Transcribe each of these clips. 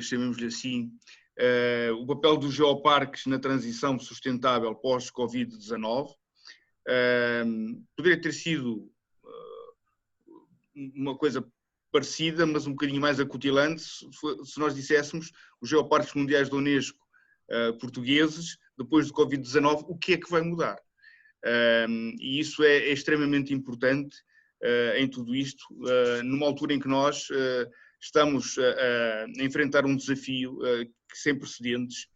chamemos-lhe assim, o papel dos geoparques na transição sustentável pós-Covid-19. Poderia ter sido uma coisa parecida, mas um bocadinho mais acutilante, se nós disséssemos os geoparques mundiais da Unesco portugueses, depois do Covid-19, o que é que vai mudar? E isso é extremamente importante em tudo isto, numa altura em que nós estamos a enfrentar um desafio sem precedentes,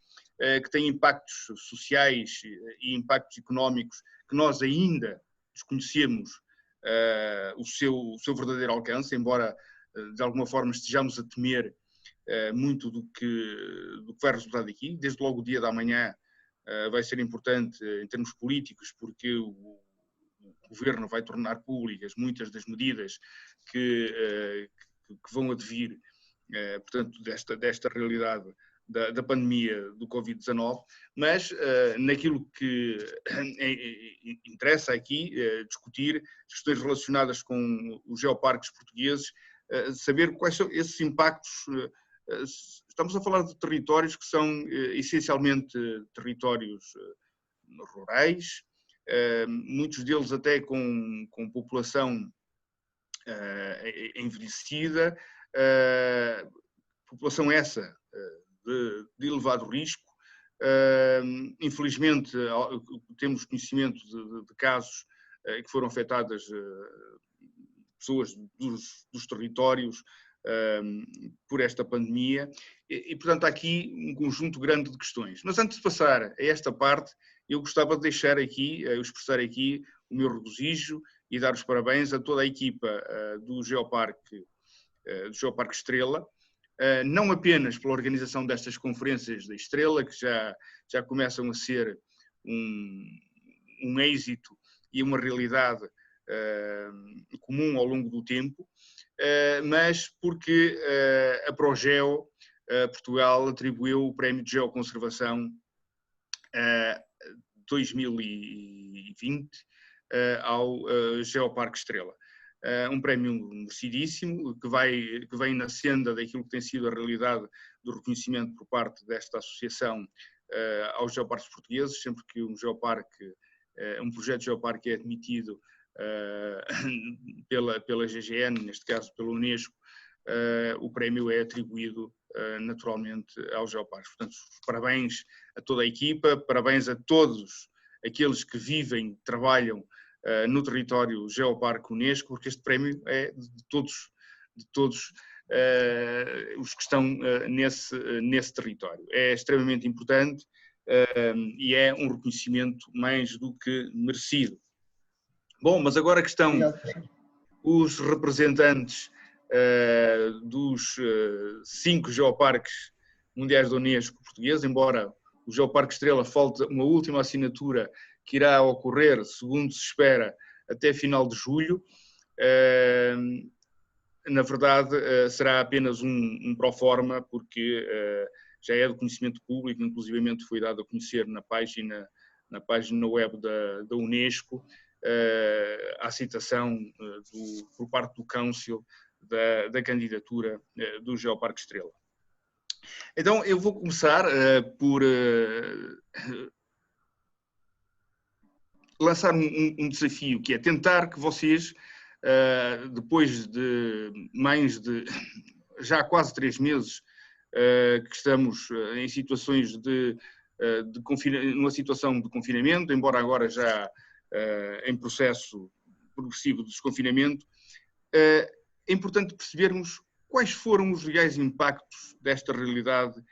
que tem impactos sociais e impactos económicos que nós ainda desconhecemos o seu verdadeiro alcance, embora de alguma forma estejamos a temer muito do que vai resultar daqui. Desde logo o dia da manhã vai ser importante em termos políticos, porque o governo vai tornar públicas muitas das medidas que vão advir, portanto, desta realidade da pandemia do Covid-19, mas naquilo que interessa aqui discutir, questões relacionadas com os geoparques portugueses, saber quais são esses impactos. Estamos a falar de territórios que são essencialmente territórios rurais, muitos deles até com população envelhecida, população essa de elevado risco. Infelizmente, temos conhecimento de casos que foram afetadas pessoas dos territórios por esta pandemia e, portanto, há aqui um conjunto grande de questões. Mas antes de passar a esta parte, eu gostava de deixar aqui, expressar aqui o meu regozijo e dar os parabéns a toda a equipa do Geoparque Estrela, não apenas pela organização destas conferências da Estrela, que já começam a ser um êxito e uma realidade comum ao longo do tempo, mas porque a Progeo Portugal atribuiu o Prémio de Geoconservação 2020 ao Geoparque Estrela. Um prémio merecidíssimo, que vem na senda daquilo que tem sido a realidade do reconhecimento por parte desta associação aos geoparques portugueses. Sempre que um projeto de geoparque é admitido pela GGN, neste caso pela Unesco, o prémio é atribuído naturalmente aos geoparques. Portanto, parabéns a toda a equipa, parabéns a todos aqueles que vivem, trabalham no território Geoparque Unesco, porque este prémio é de todos os que estão nesse território. É extremamente importante e é um reconhecimento mais do que merecido. Bom, mas agora que estão os representantes dos 5 geoparques mundiais da Unesco portugueses, embora o Geoparque Estrela falte uma última assinatura que irá ocorrer, segundo se espera, até final de julho. Na verdade, será apenas um proforma, porque já é de conhecimento público, inclusivamente foi dado a conhecer na página web da Unesco, a citação por parte do Council da candidatura do Geoparque Estrela. Então, eu vou começar por lançar um desafio, que é tentar que vocês, depois de já quase 3 meses, que estamos em situações numa situação de confinamento, embora agora já em processo progressivo de desconfinamento, é importante percebermos quais foram os reais impactos desta realidade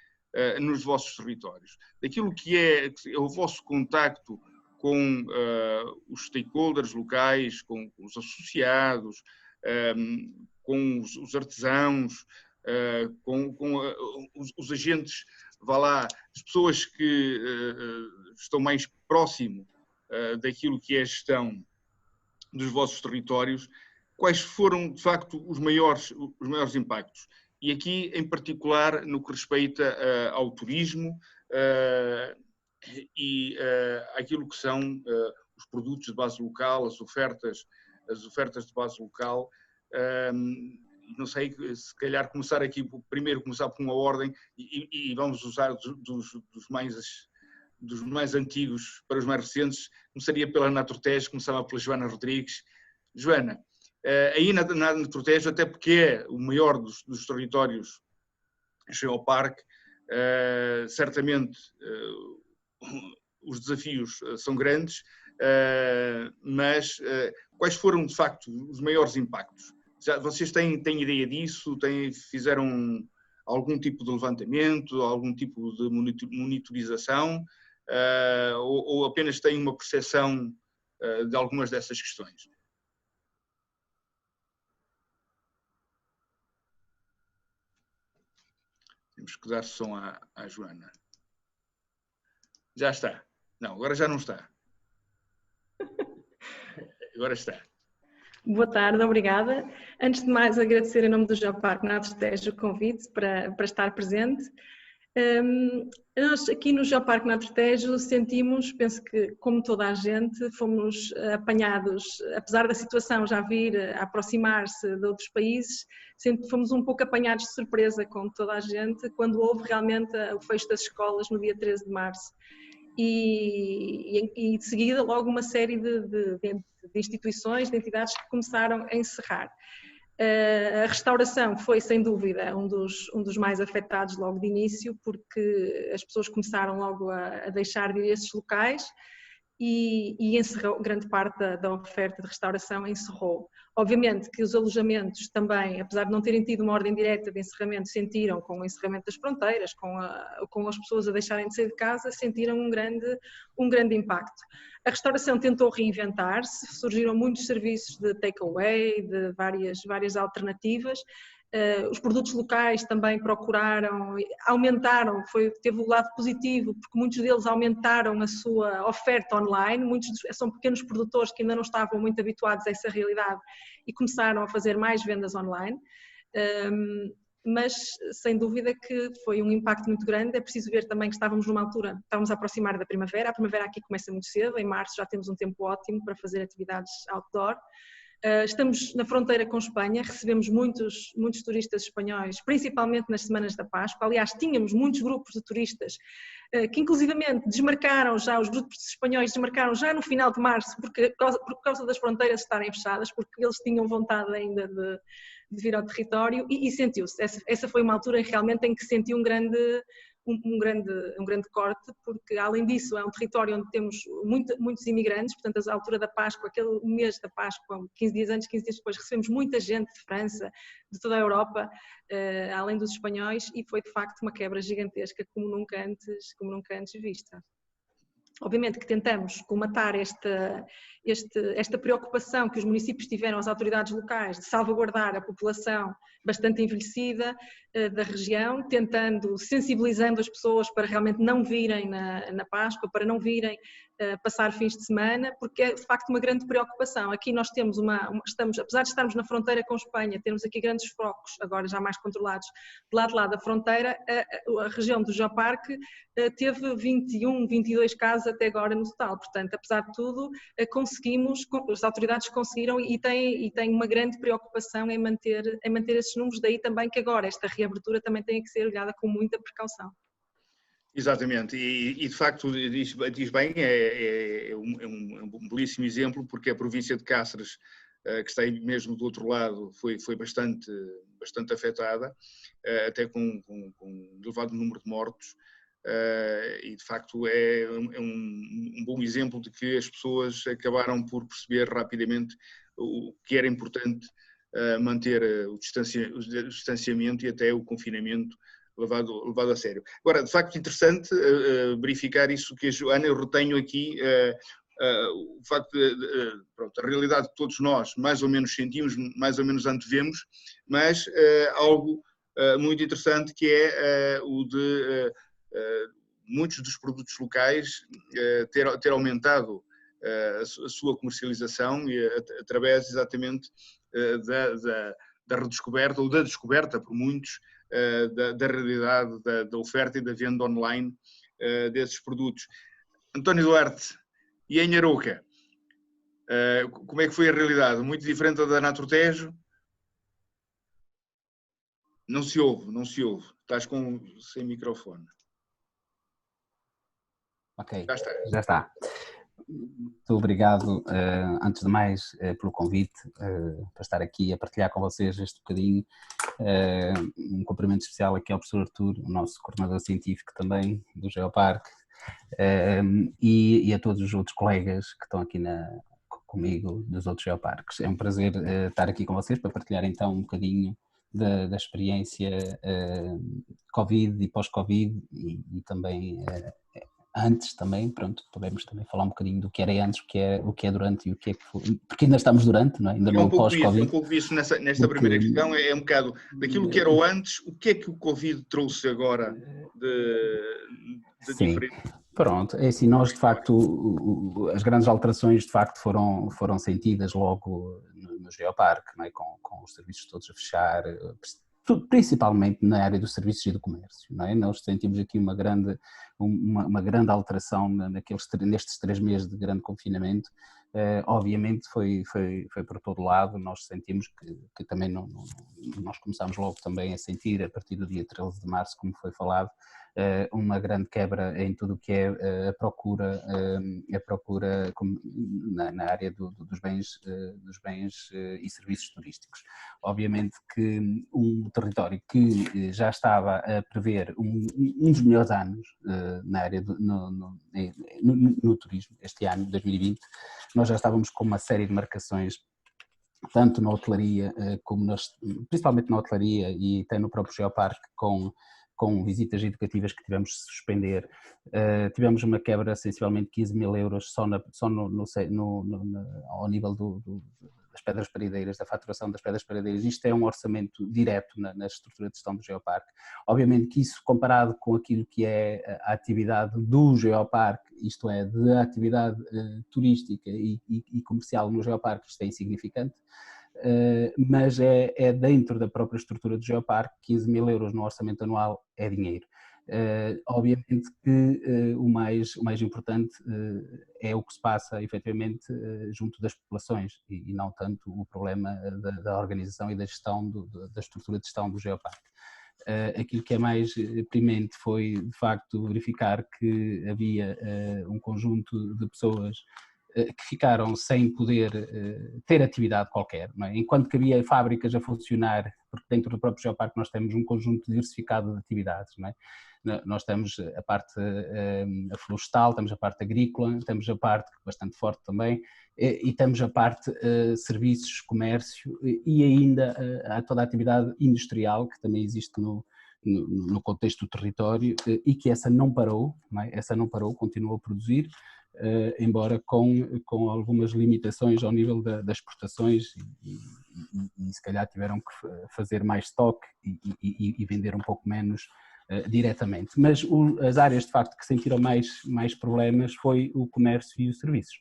nos vossos territórios. Daquilo que é o vosso contacto com os stakeholders locais, com os associados, com os artesãos, com os agentes, vá lá, as pessoas que estão mais próximo daquilo que é a gestão dos vossos territórios, quais foram, de facto, os maiores impactos. E aqui, em particular, no que respeita ao turismo e aquilo que são os produtos de base local, as ofertas de base local, não sei, se calhar começar aqui, primeiro começar por uma ordem e vamos usar dos mais antigos para os mais recentes. Começaria pela Naturtejo, começava pela Joana Rodrigues. Joana, aí na Naturtejo, até porque é o maior dos territórios geoparque, certamente os desafios são grandes, mas quais foram de facto os maiores impactos? Vocês têm ideia disso? Fizeram algum tipo de levantamento, algum tipo de monitorização, ou apenas têm uma percepção de algumas dessas questões? Temos que dar som à Joana. Já está. Não, agora já não está. Agora está. Boa tarde, obrigada. Antes de mais, agradecer em nome do Geoparque Naturtejo o convite para estar presente. Nós aqui no Geoparque Naturtejo sentimos, penso que como toda a gente, fomos apanhados, apesar da situação já vir a aproximar-se de outros países, fomos um pouco apanhados de surpresa, como toda a gente, quando houve realmente o fecho das escolas no dia 13 de março. E de seguida logo uma série de instituições, de entidades que começaram a encerrar. A restauração foi, sem dúvida, um dos mais afetados logo de início, porque as pessoas começaram logo a deixar de ir a esses locais e encerrou grande parte da oferta de restauração, encerrou. Obviamente que os alojamentos também, apesar de não terem tido uma ordem direta de encerramento, sentiram com o encerramento das fronteiras, com as pessoas a deixarem de sair de casa, sentiram um grande impacto. A restauração tentou reinventar-se, surgiram muitos serviços de takeaway, de várias alternativas. Os produtos locais também procuraram, aumentaram, teve o lado positivo, porque muitos deles aumentaram a sua oferta online, muitos são pequenos produtores que ainda não estavam muito habituados a essa realidade e começaram a fazer mais vendas online, mas sem dúvida que foi um impacto muito grande. É preciso ver também que estávamos numa altura, estávamos a aproximar da primavera, a primavera aqui começa muito cedo, em março já temos um tempo ótimo para fazer atividades outdoor. Estamos na fronteira com Espanha, recebemos muitos turistas espanhóis, principalmente nas semanas da Páscoa. Aliás, tínhamos muitos grupos de turistas que inclusivamente desmarcaram já, os grupos espanhóis desmarcaram já no final de março por causa das fronteiras estarem fechadas, porque eles tinham vontade ainda de vir ao território e sentiu-se. Essa foi uma altura realmente em que se sentiu um grande corte, porque além disso é um território onde temos muitos imigrantes, portanto a altura da Páscoa, aquele mês da Páscoa, 15 dias antes, 15 dias depois, recebemos muita gente de França, de toda a Europa, além dos espanhóis, e foi de facto uma quebra gigantesca como nunca antes vista. Obviamente que tentamos colmatar esta preocupação que os municípios tiveram, as autoridades locais, de salvaguardar a população bastante envelhecida da região, sensibilizando as pessoas para realmente não virem na Páscoa, para não virem passar fins de semana, porque é de facto uma grande preocupação. Aqui nós temos apesar de estarmos na fronteira com Espanha, temos aqui grandes focos, agora já mais controlados, de lá da fronteira, a região do Geoparque teve 21, 22 casos até agora no total, portanto, apesar de tudo, as autoridades conseguiram e têm uma grande preocupação em manter esses números, daí também que agora esta reabertura também tem que ser olhada com muita precaução. Exatamente, e de facto diz bem, é um belíssimo exemplo, porque a província de Cáceres, que está aí mesmo do outro lado, foi bastante afetada, até com um elevado número de mortos, e de facto é um bom exemplo de que as pessoas acabaram por perceber rapidamente o que era importante manter o distanciamento e até o confinamento levado a sério. Agora, de facto, interessante verificar isso que a Joana, eu retenho aqui o facto pronto, a realidade que todos nós mais ou menos sentimos, mais ou menos antevemos, mas algo muito interessante que é o de muitos dos produtos locais ter aumentado a sua comercialização e através exatamente da redescoberta ou da descoberta por muitos da realidade da oferta e da venda online desses produtos. António Duarte, e em Arouca, como é que foi a realidade? Muito diferente da Naturtejo? Não se ouve, não se ouve. Estás sem microfone. Ok, Já está. já está. Muito obrigado, antes de mais, pelo convite, para estar aqui a partilhar com vocês este bocadinho. Um cumprimento especial aqui ao professor Artur, o nosso coordenador científico também do Geoparque, e a todos os outros colegas que estão aqui comigo dos outros geoparques. É um prazer estar aqui com vocês para partilhar então um bocadinho da experiência Covid e pós-Covid e também antes também, pronto, podemos também falar um bocadinho do que era antes, o que é durante e o que é que foi, porque ainda estamos durante, não é? Ainda não é pós-Covid. É um pouco isso nesta primeira questão, é um bocado daquilo que era o antes, o que é que o Covid trouxe agora de diferente? Pronto, é assim, nós de facto, as grandes alterações de facto foram sentidas logo no Geoparque, não é? Com os serviços todos a fechar, principalmente na área dos serviços e do comércio, não é? Nós sentimos aqui uma grande alteração nestes 3 meses de grande confinamento. Obviamente foi por todo lado, nós sentimos que também nós começámos logo também a sentir, a partir do dia 13 de março, como foi falado, uma grande quebra em tudo o que é a procura na área dos bens e serviços turísticos. Obviamente que um território que já estava a prever um dos melhores anos na área no turismo, este ano, 2020, nós já estávamos com uma série de marcações, tanto na hotelaria, principalmente na hotelaria e até no próprio Geoparque, com visitas educativas que tivemos de suspender. Tivemos uma quebra sensivelmente 15 mil euros só ao nível das pedras paredeiras, da faturação das pedras paredeiras. Isto é um orçamento direto na estrutura de gestão do Geoparque. Obviamente que isso, comparado com aquilo que é a atividade do Geoparque, isto é, da atividade turística e comercial no Geoparque, isto é insignificante. Mas é dentro da própria estrutura do Geoparque, 15 mil euros no orçamento anual é dinheiro. Obviamente que o mais importante é o que se passa efetivamente junto das populações e não tanto o problema da organização e da gestão, da estrutura de gestão do Geoparque. Aquilo que é mais premente foi de facto verificar que havia um conjunto de pessoas que ficaram sem poder ter atividade qualquer, não é? Enquanto que havia fábricas a funcionar, porque dentro do próprio Geoparque nós temos um conjunto diversificado de atividades, não é? Nós temos a parte florestal, temos a parte agrícola, temos a parte bastante forte também, e temos a parte serviços, comércio e ainda toda a atividade industrial que também existe no contexto do território e que essa não parou, não é? Essa não parou, continua a produzir, embora com algumas limitações ao nível das exportações e se calhar tiveram que fazer mais stock e vender um pouco menos diretamente. Mas as áreas de facto que sentiram mais problemas foi o comércio e os serviços.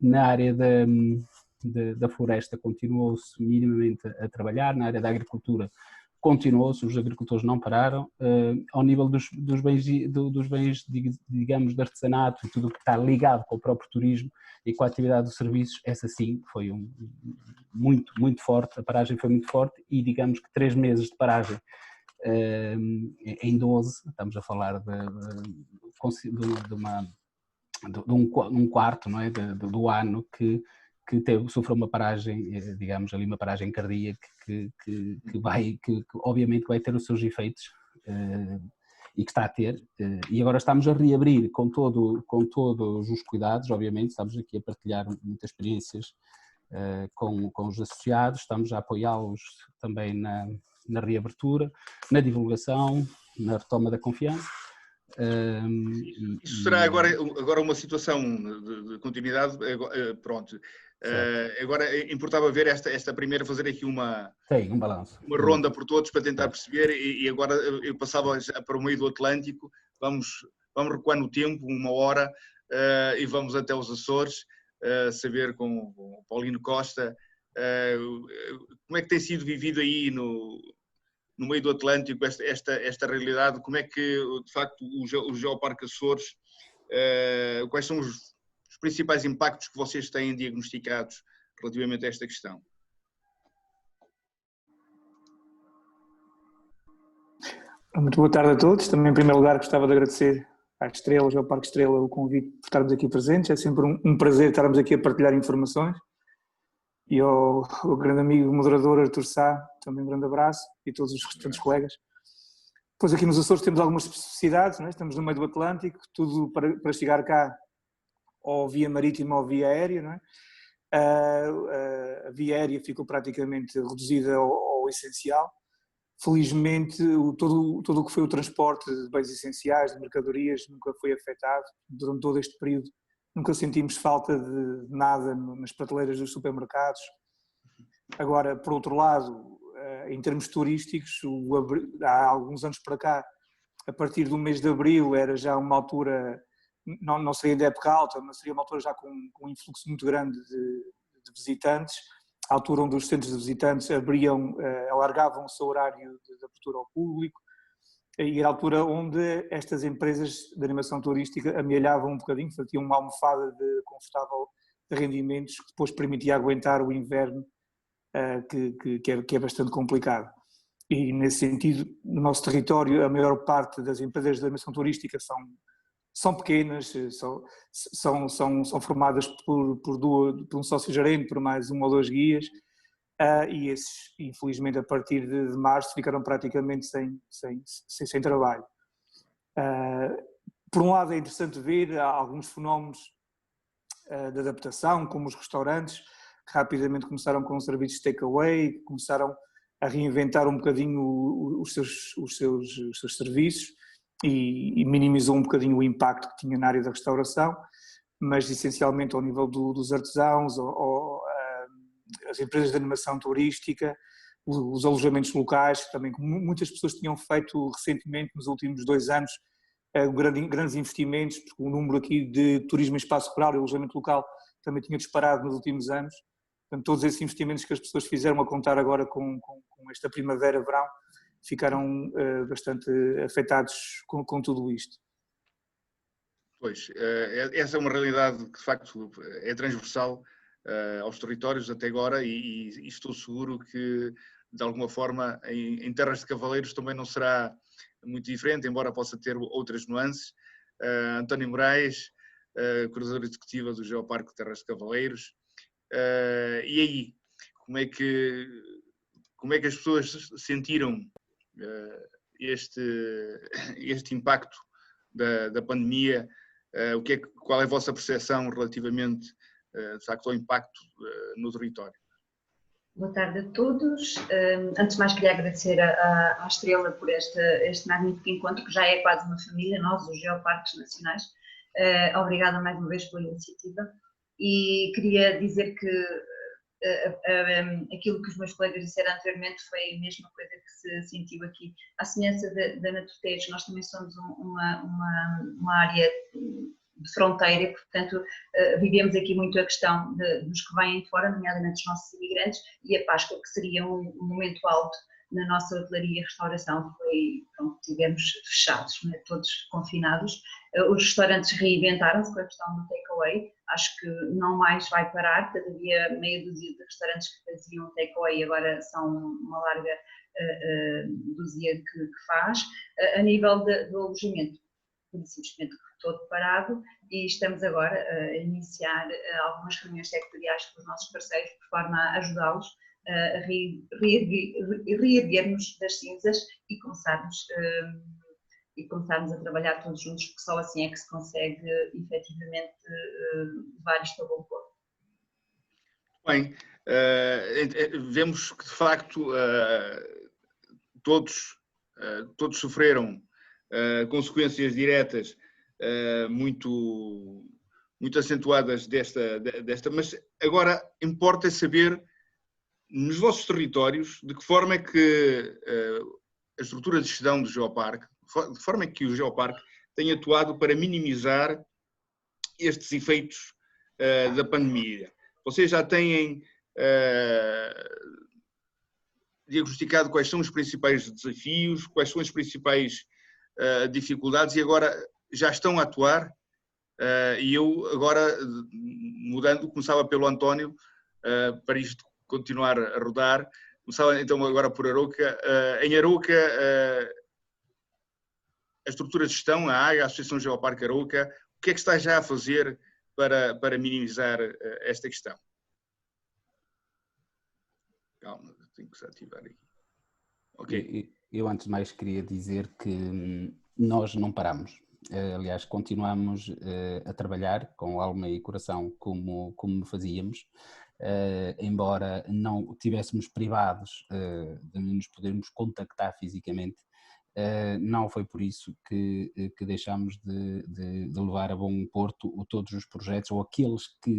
Na área da floresta continuou-se minimamente a trabalhar, na área da agricultura continuou-se, os agricultores não pararam. Ao nível dos bens, digamos, de artesanato e tudo o que está ligado com o próprio turismo e com a atividade dos serviços, essa sim foi muito, muito forte, a paragem foi muito forte e digamos que 3 meses de paragem em 12, estamos a falar de um quarto, não é, do ano que sofreu uma paragem, digamos ali uma paragem cardíaca que obviamente vai ter os seus efeitos e que está a ter, e agora estamos a reabrir com todos os cuidados, obviamente estamos aqui a partilhar muitas experiências com os associados, estamos a apoiá-los também na reabertura, na divulgação, na retoma da confiança. Isso será agora uma situação de continuidade, pronto. Agora importava ver esta primeira, fazer aqui um balanço. Uma ronda por todos para tentar perceber e agora eu passava já para o meio do Atlântico, vamos recuar no tempo, 1 hora, e vamos até os Açores, saber com o Paulino Costa como é que tem sido vivido aí no meio do Atlântico esta realidade, como é que de facto o Geoparque Açores, quais são os principais impactos que vocês têm diagnosticados relativamente a esta questão? Muito boa tarde a todos. Também, em primeiro lugar, gostava de agradecer à Estrela, ao Parque Estrela, o convite por estarmos aqui presentes. É sempre um prazer estarmos aqui a partilhar informações. E ao grande amigo moderador Artur Sá, também um grande abraço, e todos os restantes colegas. Depois aqui nos Açores temos algumas especificidades, não é? Estamos no meio do Atlântico, tudo para chegar cá ou via marítima ou via aérea, não é? A via aérea ficou praticamente reduzida ao essencial. Felizmente, todo o que foi o transporte de bens essenciais, de mercadorias, nunca foi afetado. Durante todo este período nunca sentimos falta de nada nas prateleiras dos supermercados. Agora, por outro lado, em termos turísticos, há alguns anos para cá, a partir do mês de abril era já uma altura, não seria de época alta, mas seria uma altura já com um influxo muito grande de visitantes, à altura onde os centros de visitantes alargavam o seu horário de abertura ao público, e era a altura onde estas empresas de animação turística amealhavam um bocadinho, faziam uma almofada confortável de rendimentos que depois permitia aguentar o inverno, que é bastante complicado. E nesse sentido, no nosso território, a maior parte das empresas de animação turística são pequenas, são formadas por um sócio-gerente, por mais 1 ou 2 guias, e esses, infelizmente, a partir de março ficaram praticamente sem trabalho. Por um lado é interessante ver alguns fenómenos de adaptação, como os restaurantes, que rapidamente começaram com serviços de takeaway, começaram a reinventar um bocadinho os seus serviços e minimizou um bocadinho o impacto que tinha na área da restauração, mas essencialmente ao nível dos artesãos, as empresas de animação turística, os alojamentos locais, também muitas pessoas tinham feito recentemente, nos últimos 2 anos, grandes investimentos, porque o número aqui de turismo em espaço rural e alojamento local também tinha disparado nos últimos anos. Portanto, todos esses investimentos que as pessoas fizeram a contar agora com esta primavera-verão ficaram bastante afetados com tudo isto. Pois, essa é uma realidade que de facto é transversal aos territórios até agora e estou seguro que de alguma forma em terras de cavaleiros também não será muito diferente, embora possa ter outras nuances. António Moraes, coordenador executiva do Geoparque Terras de Cavaleiros. E aí, como é que as pessoas sentiram este impacto da pandemia? Qual é a vossa percepção relativamente de facto ao impacto no território? Boa tarde a todos. Antes de mais queria agradecer à Estrela por este magnífico encontro, que já é quase uma família, nós, os Geoparques Nacionais. Obrigada mais uma vez pela iniciativa. E queria dizer que aquilo que os meus colegas disseram anteriormente foi a mesma coisa que se sentiu aqui. À semelhança da Naturtejo, nós também somos uma área de fronteira e, portanto, vivemos aqui muito a questão dos que vêm de fora, nomeadamente os nossos imigrantes, e a Páscoa, que seria um momento alto na nossa hotelaria e restauração, tivemos fechados, né, todos confinados. Os restaurantes reinventaram-se com a questão do takeaway, acho que não mais vai parar, cada dia meia dúzia de restaurantes que faziam takeaway agora são uma larga dúzia que faz. A nível do alojamento, simplesmente todo parado, e estamos agora a iniciar algumas reuniões sectoriais com os nossos parceiros, por forma a ajudá-los a reerguermos das cinzas e começarmos a trabalhar todos juntos, porque só assim é que se consegue efetivamente levar isto a bom porto. Bem, vemos que de facto todos sofreram consequências diretas muito acentuadas desta, mas agora importa saber nos vossos territórios de que forma é que a estrutura de gestão do Geoparque, de forma é que o Geoparque tem atuado para minimizar estes efeitos da pandemia. Vocês já têm diagnosticado quais são os principais desafios, quais são as principais dificuldades e agora já estão a atuar? E eu agora, mudando, começava pelo António, para isto continuar a rodar, começava então agora por Arouca. Em Arouca, estrutura de gestão, a AGA, a Associação Geoparque Arouca, o que é que está já a fazer para minimizar esta questão? Calma, tenho que desativar aqui. Ok. Eu antes de mais queria dizer que nós não paramos. Aliás, continuamos a trabalhar com alma e coração como fazíamos, embora não tivéssemos privados de nos podermos contactar fisicamente. Não foi por isso que deixámos de levar a bom porto todos os projetos, ou aqueles que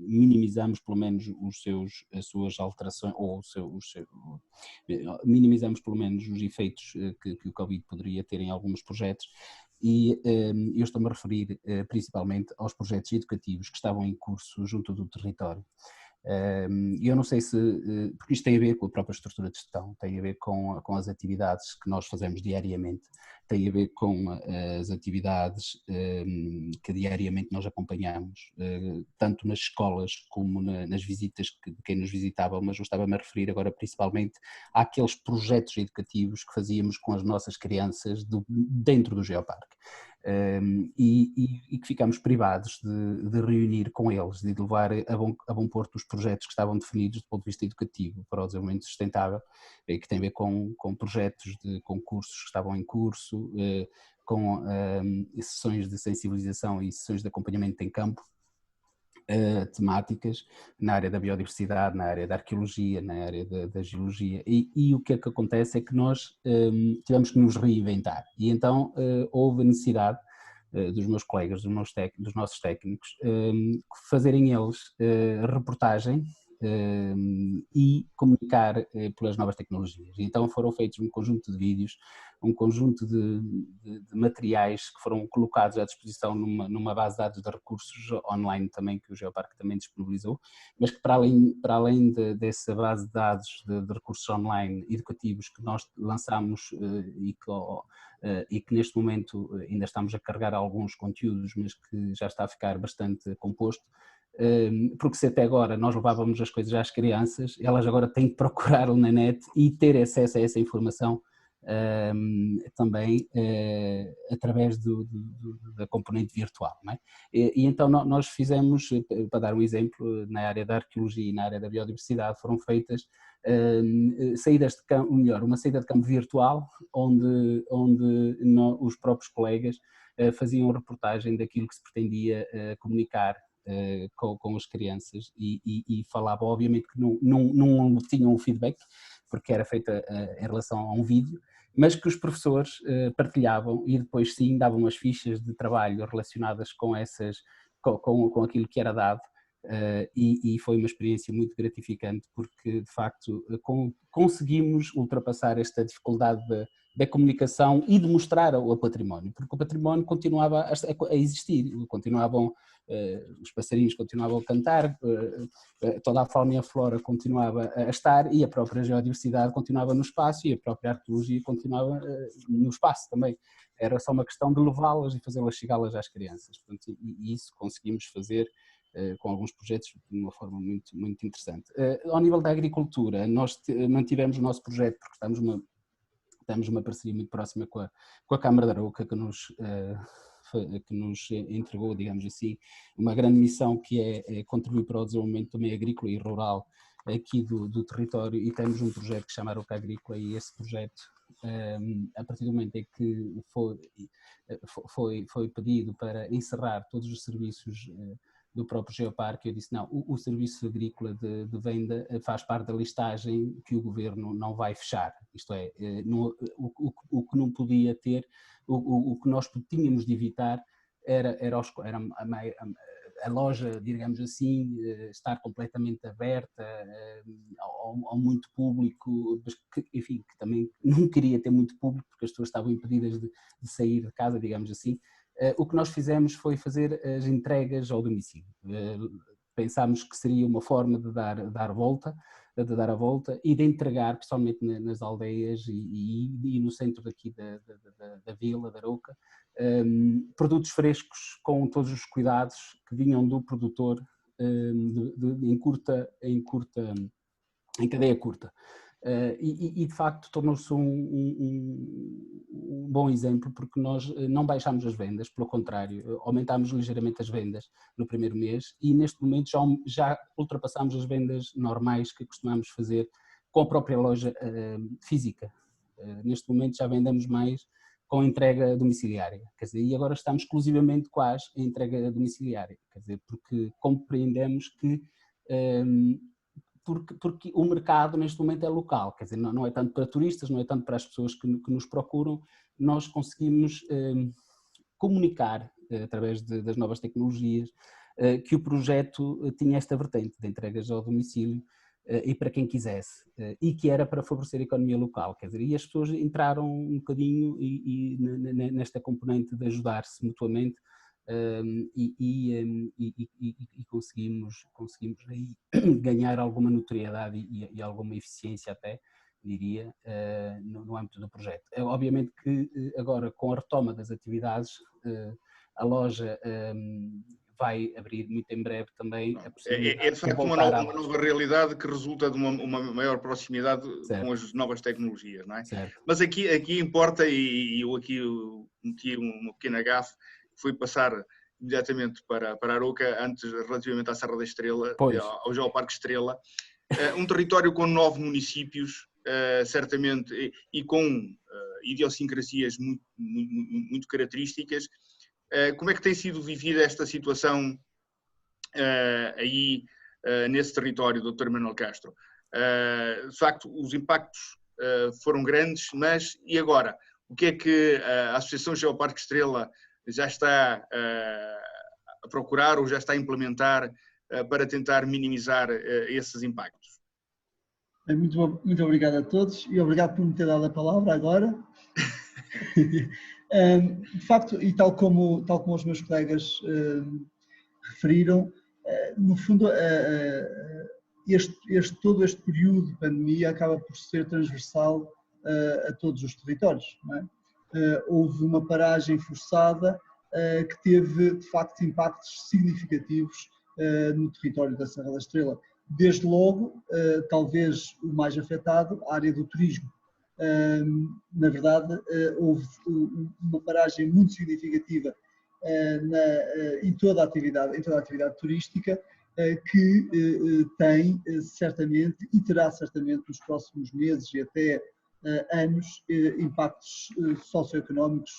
minimizamos pelo menos as suas alterações, ou minimizamos pelo menos os efeitos que o Covid poderia ter em alguns projetos. E eu estou-me a referir principalmente aos projetos educativos que estavam em curso junto do território. Eu não sei se, porque isto tem a ver com a própria estrutura de gestão, tem a ver com as atividades que nós fazemos diariamente, tem a ver com as atividades que diariamente nós acompanhamos, tanto nas escolas como nas visitas de quem nos visitava, mas eu estava-me a referir agora principalmente àqueles projetos educativos que fazíamos com as nossas crianças dentro do Geoparque. E que ficámos privados de reunir com eles, de levar a bom porto os projetos que estavam definidos do ponto de vista educativo para o desenvolvimento sustentável, que tem a ver com projetos de concursos que estavam em curso, com sessões de sensibilização e sessões de acompanhamento em campo, temáticas na área da biodiversidade, na área da arqueologia, na área da geologia, e o que é que acontece é que nós tivemos que nos reinventar, e então houve a necessidade dos meus colegas, dos nossos técnicos, fazerem eles reportagem e comunicar pelas novas tecnologias. E então foram feitos um conjunto de vídeos, um conjunto de materiais que foram colocados à disposição numa base de dados de recursos online também, que o Geoparque também disponibilizou, mas que para além dessa base de dados de recursos online educativos que nós lançámos e que neste momento ainda estamos a carregar alguns conteúdos, mas que já está a ficar bastante composto, porque se até agora nós levávamos as coisas às crianças, elas agora têm que procurar na net e ter acesso a essa informação também através da componente virtual, não é? E então nós fizemos, para dar um exemplo, na área da arqueologia e na área da biodiversidade foram feitas saídas de campo, melhor, uma saída de campo virtual onde os próprios colegas faziam reportagem daquilo que se pretendia comunicar com as crianças e falava, obviamente que não tinham um feedback, porque era feita em relação a um vídeo, mas que os professores partilhavam e depois sim davam as fichas de trabalho relacionadas com aquilo que era dado, e foi uma experiência muito gratificante, porque de facto conseguimos ultrapassar esta dificuldade da comunicação e de mostrar o património, porque o património continuava a existir, os passarinhos continuavam a cantar, toda a fauna e a flora continuava a estar, e a própria geodiversidade continuava no espaço, e a própria arqueologia continuava no espaço também. Era só uma questão de levá-las e fazê-las chegá-las às crianças. Portanto, e isso conseguimos fazer com alguns projetos de uma forma muito, muito interessante. Ao nível da agricultura, nós mantivemos o nosso projeto, porque temos uma parceria muito próxima com a Câmara de Arouca, que nos entregou, digamos assim, uma grande missão, que é contribuir para o desenvolvimento também agrícola e rural aqui do território, e temos um projeto que se chama Arouca Agrícola, e esse projeto, a partir do momento em que foi pedido para encerrar todos os serviços do próprio Geoparque, eu disse não, o serviço agrícola de venda faz parte da listagem que o governo não vai fechar, isto é, o que não podia ter, o que nós tínhamos de evitar era a loja, digamos assim, estar completamente aberta ao muito público, mas enfim, que também não queria ter muito público, porque as pessoas estavam impedidas de sair de casa, digamos assim. O que nós fizemos foi fazer as entregas ao domicílio. Pensámos que seria uma forma de dar a volta e de entregar, principalmente nas aldeias e no centro daqui da vila, da Arouca, produtos frescos com todos os cuidados que vinham do produtor em cadeia curta. E de facto tornou-se um bom exemplo, porque nós não baixámos as vendas, pelo contrário, aumentámos ligeiramente as vendas no primeiro mês e neste momento já ultrapassámos as vendas normais que costumamos fazer com a própria loja física. Neste momento já vendemos mais com entrega domiciliária, quer dizer, e agora estamos exclusivamente quase em entrega domiciliária, quer dizer, porque compreendemos que porque o mercado neste momento é local, quer dizer, não é tanto para turistas, não é tanto para as pessoas que nos procuram, nós conseguimos comunicar através das novas tecnologias que o projeto tinha esta vertente de entregas ao domicílio e para quem quisesse, e que era para favorecer a economia local, quer dizer, e as pessoas entraram um bocadinho nesta componente de ajudar-se mutuamente e conseguimos aí ganhar alguma notoriedade e alguma eficiência até, diria, no âmbito do projeto. Obviamente que agora com a retoma das atividades a loja vai abrir muito em breve também a possibilidade de facto uma nova realidade que resulta de uma maior proximidade com as novas tecnologias, não é? Certo. Mas aqui importa, e eu aqui meti uma pequena gafe, foi passar imediatamente para Arouca, antes relativamente à Serra da Estrela, ao Geoparque Estrela, um território com 9 municípios, certamente, e com idiosincrasias muito características. Como é que tem sido vivida esta situação aí nesse território, Dr. Manuel Castro? De facto, os impactos foram grandes, mas e agora? O que é que a Associação Geoparque Estrela já está a procurar ou já está a implementar para tentar minimizar esses impactos? Muito obrigado a todos e obrigado por me ter dado a palavra agora. De facto, e tal como os meus colegas referiram, no fundo, todo este período de pandemia acaba por ser transversal a todos os territórios, não é? Houve uma paragem forçada que teve, de facto, impactos significativos no território da Serra da Estrela. Desde logo, talvez o mais afetado, a área do turismo. Na verdade, houve uma paragem muito significativa em toda a atividade turística, que tem certamente e terá certamente nos próximos meses e até anos impactos socioeconómicos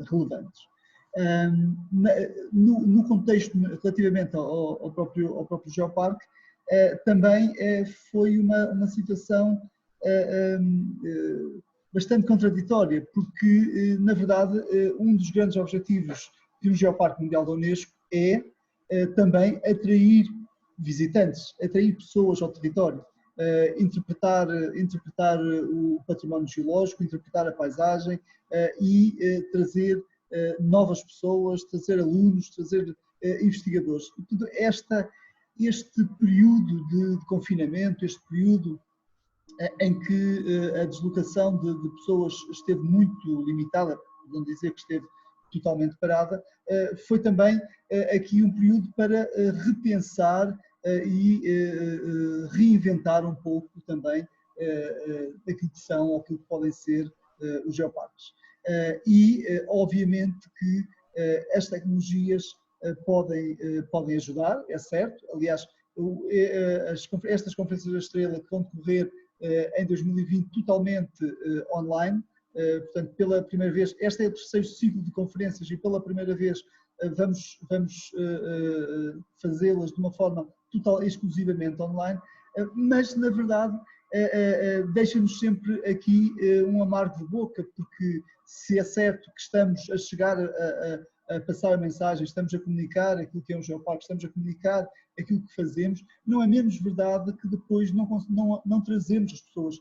relevantes. No contexto relativamente ao próprio Geoparque, também foi uma situação bastante contraditória, porque, na verdade, um dos grandes objetivos de um Geoparque Mundial da Unesco é também atrair visitantes, atrair pessoas ao território, interpretar o património geológico, interpretar a paisagem e trazer novas pessoas, trazer alunos, trazer investigadores. E tudo este período de confinamento, este período em que a deslocação de pessoas esteve muito limitada, por não dizer que esteve totalmente parada, foi também aqui um período para repensar e reinventar um pouco também aquilo que são ou aquilo que podem ser os geoparques. E, obviamente, que as tecnologias podem ajudar, é certo. Aliás, estas conferências da Estrela que vão decorrer em 2020 totalmente online, portanto, pela primeira vez, este é o terceiro ciclo de conferências e pela primeira vez vamos fazê-las de uma forma exclusivamente online, mas na verdade deixa-nos sempre aqui um amargo de boca, porque se é certo que estamos a chegar a passar a mensagem, estamos a comunicar aquilo que é um geoparque, estamos a comunicar aquilo que fazemos, não é menos verdade que depois não trazemos as pessoas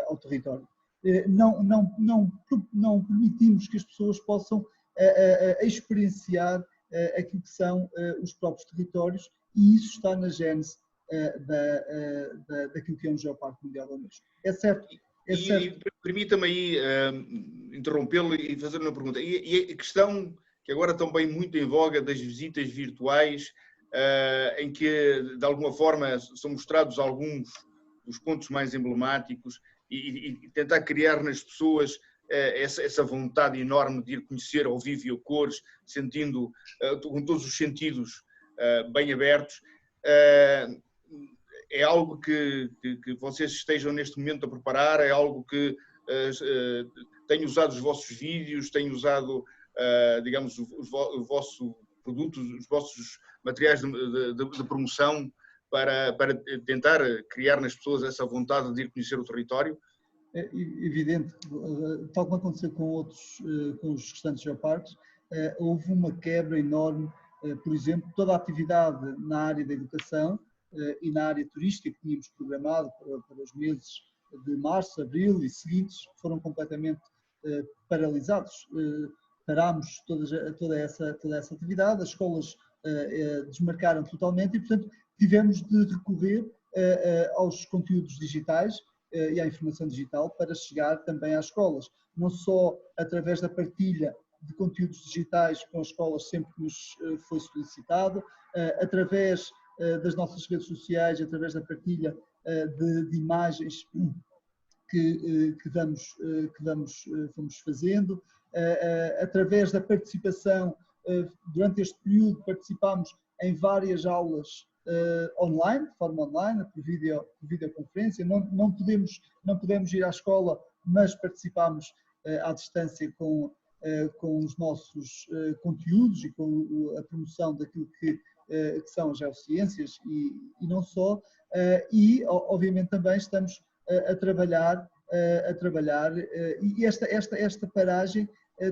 ao território. Não permitimos que as pessoas possam experienciar aquilo que são os próprios territórios, e isso está na gênese daquilo que é um Geoparque Mundial da Unesco. É certo. E permita-me aí interrompê-lo e fazer uma pergunta. E a questão que agora também muito em voga das visitas virtuais, em que de alguma forma são mostrados alguns dos pontos mais emblemáticos e tentar criar nas pessoas essa vontade enorme de ir conhecer ao vivo e a cores, sentindo com todos os sentidos bem abertos. É algo que vocês estejam neste momento a preparar, é algo que tenho usado os vossos vídeos, tenho usado, digamos, o vosso produto, os vossos materiais de promoção para tentar criar nas pessoas essa vontade de ir conhecer o território? É evidente, tal como aconteceu com os restantes geoparques, houve uma quebra enorme, por exemplo, toda a atividade na área da educação e na área turística que tínhamos programado para os meses de março, abril e seguintes foram completamente paralisados. Parámos toda essa atividade, as escolas desmarcaram totalmente e, portanto, tivemos de recorrer aos conteúdos digitais e à informação digital para chegar também às escolas, não só através da partilha de conteúdos digitais com as escolas sempre que nos foi solicitado, através das nossas redes sociais, através da partilha de imagens que vamos fazendo, através da participação, durante este período participámos em várias aulas online, de forma online, por videoconferência, não podemos ir à escola, mas participámos à distância com os nossos conteúdos e com a promoção daquilo que são as geociências e não só, e obviamente também estamos a trabalhar e esta paragem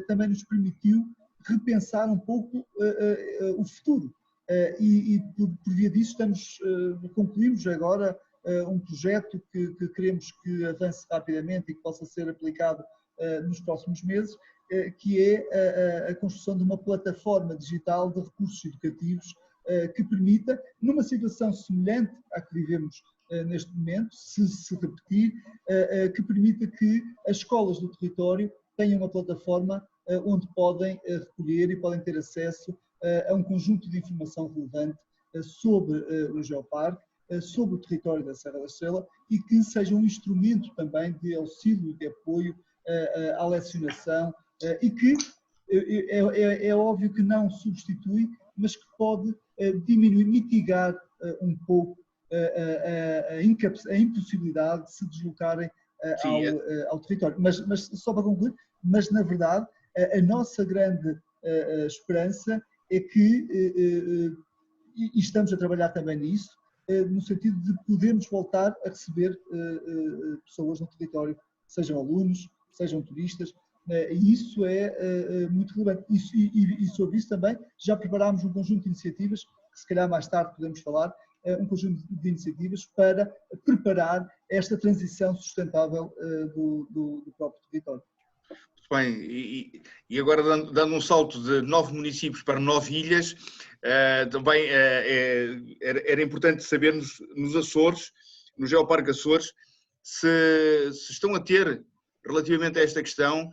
também nos permitiu repensar um pouco o futuro. E por via disso concluímos agora um projeto que queremos que avance rapidamente e que possa ser aplicado nos próximos meses, que é a construção de uma plataforma digital de recursos educativos que permita, numa situação semelhante à que vivemos neste momento, se repetir, que permita que as escolas do território tenham uma plataforma onde podem recolher e podem ter acesso a um conjunto de informação relevante sobre o geoparque, sobre o território da Serra da Estrela e que seja um instrumento também de auxílio e de apoio à lecionação e que é óbvio que não substitui, mas que pode diminuir, mitigar um pouco a impossibilidade de se deslocarem ao território. Mas só para concluir, mas na verdade a nossa grande esperança é que, e estamos a trabalhar também nisso, no sentido de podermos voltar a receber pessoas no território, sejam alunos, sejam turistas, e isso é muito relevante. E sobre isso também já preparámos um conjunto de iniciativas, que se calhar mais tarde podemos falar, um conjunto de iniciativas para preparar esta transição sustentável do próprio território. Bem, e agora dando um salto de 9 municípios para 9 ilhas, também era importante sabermos nos Açores, no Geoparque Açores, se estão a ter, relativamente a esta questão,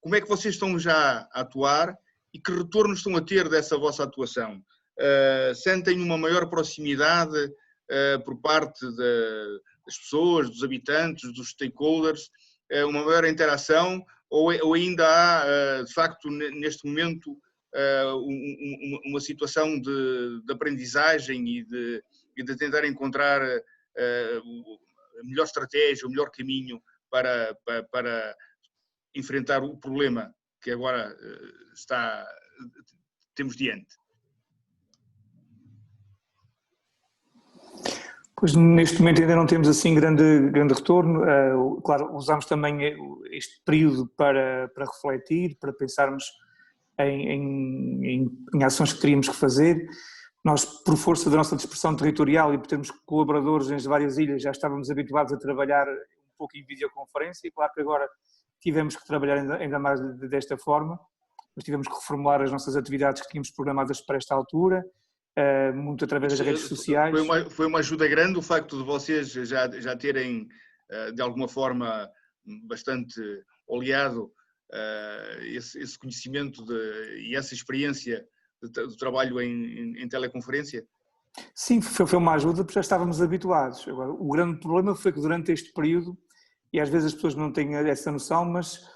como é que vocês estão já a atuar e que retorno estão a ter dessa vossa atuação? Sentem uma maior proximidade por parte das pessoas, dos habitantes, dos stakeholders, uma maior interação? Ou ainda há, de facto, neste momento, uma situação de aprendizagem e de tentar encontrar a melhor estratégia, o melhor caminho para enfrentar o problema que agora temos diante? Pois neste momento ainda não temos assim grande retorno. Claro, usamos também este período para refletir, para pensarmos em ações que teríamos que fazer. Nós, por força da nossa dispersão territorial e por termos colaboradores nas várias ilhas, já estávamos habituados a trabalhar um pouco em videoconferência e claro que agora tivemos que trabalhar ainda mais desta forma. Nós tivemos que reformular as nossas atividades que tínhamos programadas para esta altura, muito através das redes sociais. Foi uma ajuda grande o facto de vocês já terem, de alguma forma, bastante oleado esse conhecimento e essa experiência do trabalho em teleconferência? Sim, foi uma ajuda porque já estávamos habituados. Agora, o grande problema foi que durante este período, e às vezes as pessoas não têm essa noção, mas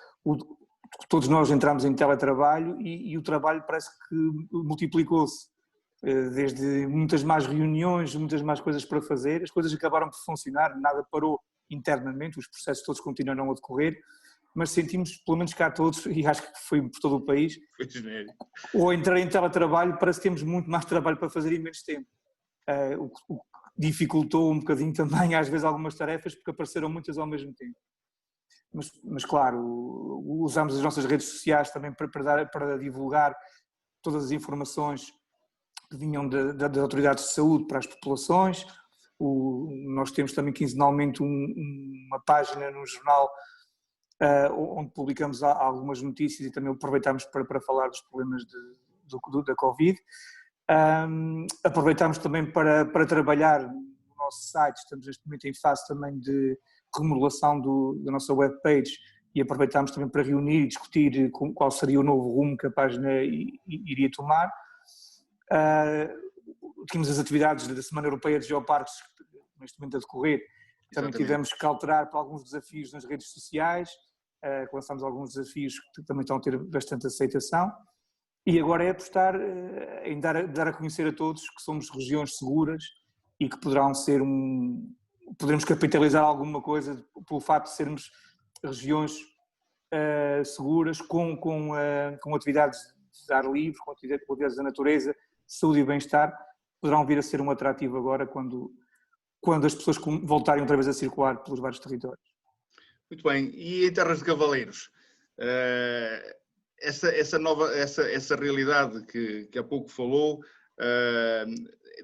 todos nós entramos em teletrabalho e o trabalho parece que multiplicou-se. Desde muitas mais reuniões, muitas mais coisas para fazer, as coisas acabaram por funcionar, nada parou internamente, os processos todos continuaram a decorrer, mas sentimos, pelo menos cá todos, e acho que foi por todo o país, ou entrar em teletrabalho, parece que temos muito mais trabalho para fazer em menos tempo. O que dificultou um bocadinho também, às vezes, algumas tarefas, porque apareceram muitas ao mesmo tempo. Mas claro, usamos as nossas redes sociais também para divulgar todas as informações que vinham das autoridades de saúde para as populações. Nós temos também quinzenalmente uma página no jornal onde publicamos algumas notícias e também aproveitamos para falar dos problemas da Covid. Aproveitamos também para trabalhar no nosso site, estamos neste momento em fase também de remodelação da nossa webpage e aproveitamos também para reunir e discutir qual seria o novo rumo que a página iria tomar. Tínhamos as atividades da Semana Europeia de Geoparques neste momento a decorrer, também tivemos que alterar para alguns desafios nas redes sociais, lançámos alguns desafios que também estão a ter bastante aceitação e agora é apostar em dar a conhecer a todos que somos regiões seguras e que poderemos capitalizar alguma coisa pelo facto de sermos regiões seguras com atividades de ar livre, com atividades da natureza, saúde e bem-estar, poderão vir a ser um atrativo agora quando as pessoas voltarem outra vez a circular pelos vários territórios. Muito bem, e em Terras de Cavaleiros? Essa realidade que há pouco falou,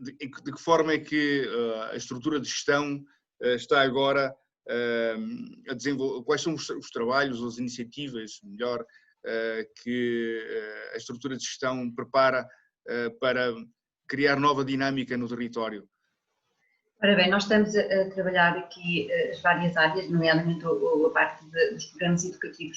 de que forma é que a estrutura de gestão está agora a desenvolver? Quais são os trabalhos, as iniciativas, melhor, que a estrutura de gestão prepara para criar nova dinâmica no território? Ora bem, nós estamos a trabalhar aqui as várias áreas, nomeadamente a parte dos programas educativos,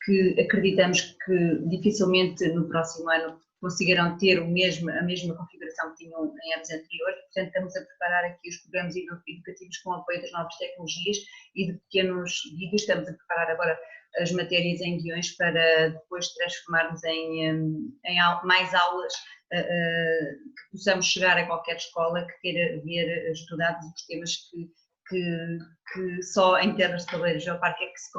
que acreditamos que dificilmente no próximo ano conseguirão ter a mesma configuração que tinham em anos anteriores. Portanto, estamos a preparar aqui os programas educativos com o apoio das novas tecnologias e de pequenos vídeos. Estamos a preparar agora as matérias em guiões para depois transformarmos em mais aulas que possamos chegar a qualquer escola que queira ver estudados os temas que só em Terras de Cavaleiros do Geoparque é que se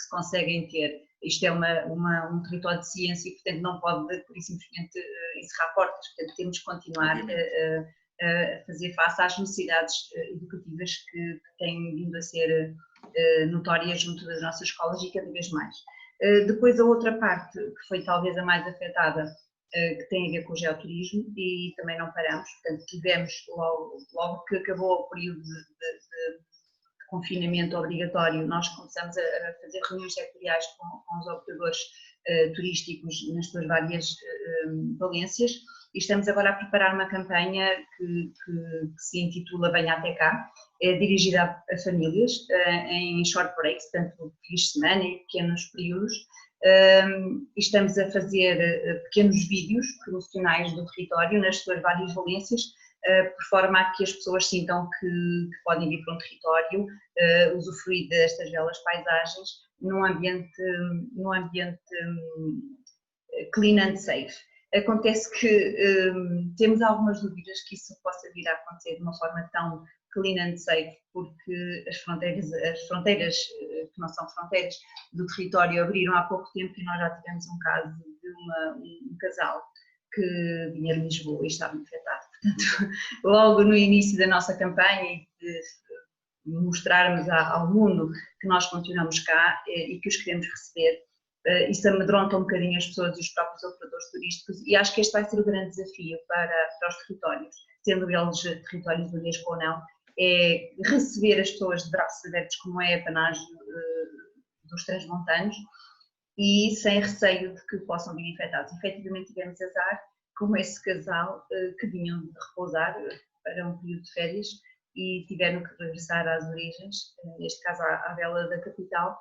conseguem ter. Isto é um território de ciência e, portanto, não pode, por simplesmente, encerrar portas. Portanto, temos que continuar a fazer face às necessidades educativas que têm vindo a ser notórias junto das nossas escolas e cada vez mais. Depois, a outra parte, que foi talvez a mais afetada, que tem a ver com o geoturismo, e também não paramos. Portanto, tivemos, logo que acabou o período de confinamento obrigatório, nós começamos a fazer reuniões sectoriais com os operadores turísticos nas suas várias valências e estamos agora a preparar uma campanha que se intitula Venha Até Cá, é dirigida a famílias em short breaks, portanto fins de semana e pequenos períodos, e estamos a fazer pequenos vídeos promocionais do território nas suas várias valências, por forma a que as pessoas sintam que podem vir para um território, usufruir destas belas paisagens num ambiente clean and safe. Acontece que temos algumas dúvidas que isso possa vir a acontecer de uma forma tão clean and safe, porque as fronteiras que não são fronteiras do território abriram há pouco tempo e nós já tivemos um caso de um casal que vinha de Lisboa e estava infectado. Portanto, logo no início da nossa campanha e de mostrarmos ao mundo que nós continuamos cá e que os queremos receber, isso amedronta um bocadinho as pessoas e os próprios operadores turísticos e acho que este vai ser o grande desafio para os territórios, sendo eles territórios do Unesco ou não, é receber as pessoas de braços abertos como é a apanagem dos transmontanos e sem receio de que possam vir infectados. Efetivamente tivemos azar, como esse casal que vinham de repousar para um período de férias e tiveram que regressar às origens, neste caso à vela da capital,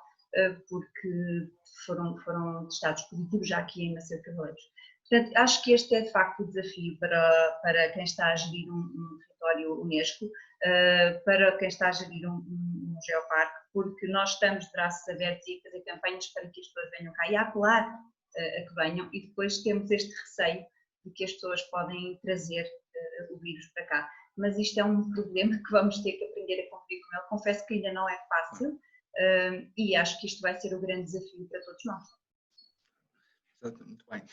porque foram testados positivos já aqui em Macedo de Cavaleiros. Portanto, acho que este é de facto o desafio para quem está a gerir um território Unesco, para quem está a gerir um geoparque, porque nós estamos de braços abertos e a fazer campanhas para que as pessoas venham cá e a apelar a que venham, e depois temos este receio de que as pessoas podem trazer o vírus para cá. Mas isto é um problema que vamos ter que aprender a conviver com ele. Confesso que ainda não é fácil e acho que isto vai ser o grande desafio para todos nós. Muito bem.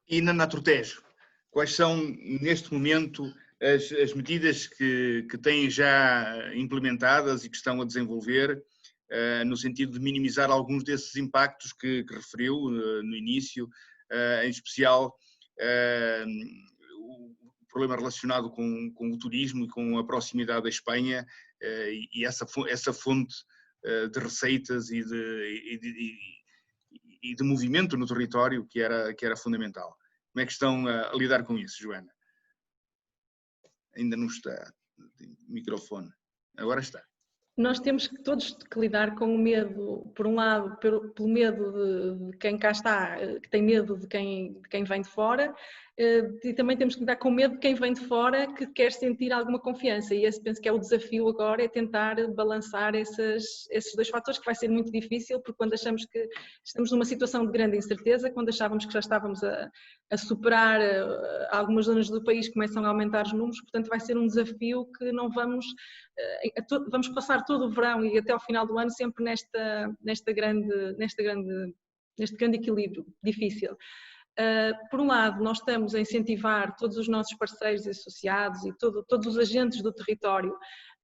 E na Naturtejo, quais são neste momento as medidas que têm já implementadas e que estão a desenvolver no sentido de minimizar alguns desses impactos que referiu no início, em especial o problema relacionado com o turismo e com a proximidade da Espanha e essa fonte de receitas e de movimento no território que era fundamental. Como é que estão a lidar com isso, Joana? Ainda não está. Microfone. Agora está. Nós temos todos que lidar com o medo, por um lado, pelo medo de quem cá está, que tem medo de quem vem de fora, e também temos que lidar com o medo de quem vem de fora que quer sentir alguma confiança, e esse penso que é o desafio agora, é tentar balançar esses dois fatores, que vai ser muito difícil, porque quando achamos que estamos numa situação de grande incerteza, quando achávamos que já estávamos a superar algumas zonas do país, começam a aumentar os números, portanto vai ser um desafio que não vamos passar todo o verão e até ao final do ano sempre neste grande equilíbrio difícil. Por um lado, nós estamos a incentivar todos os nossos parceiros e associados e todos os agentes do território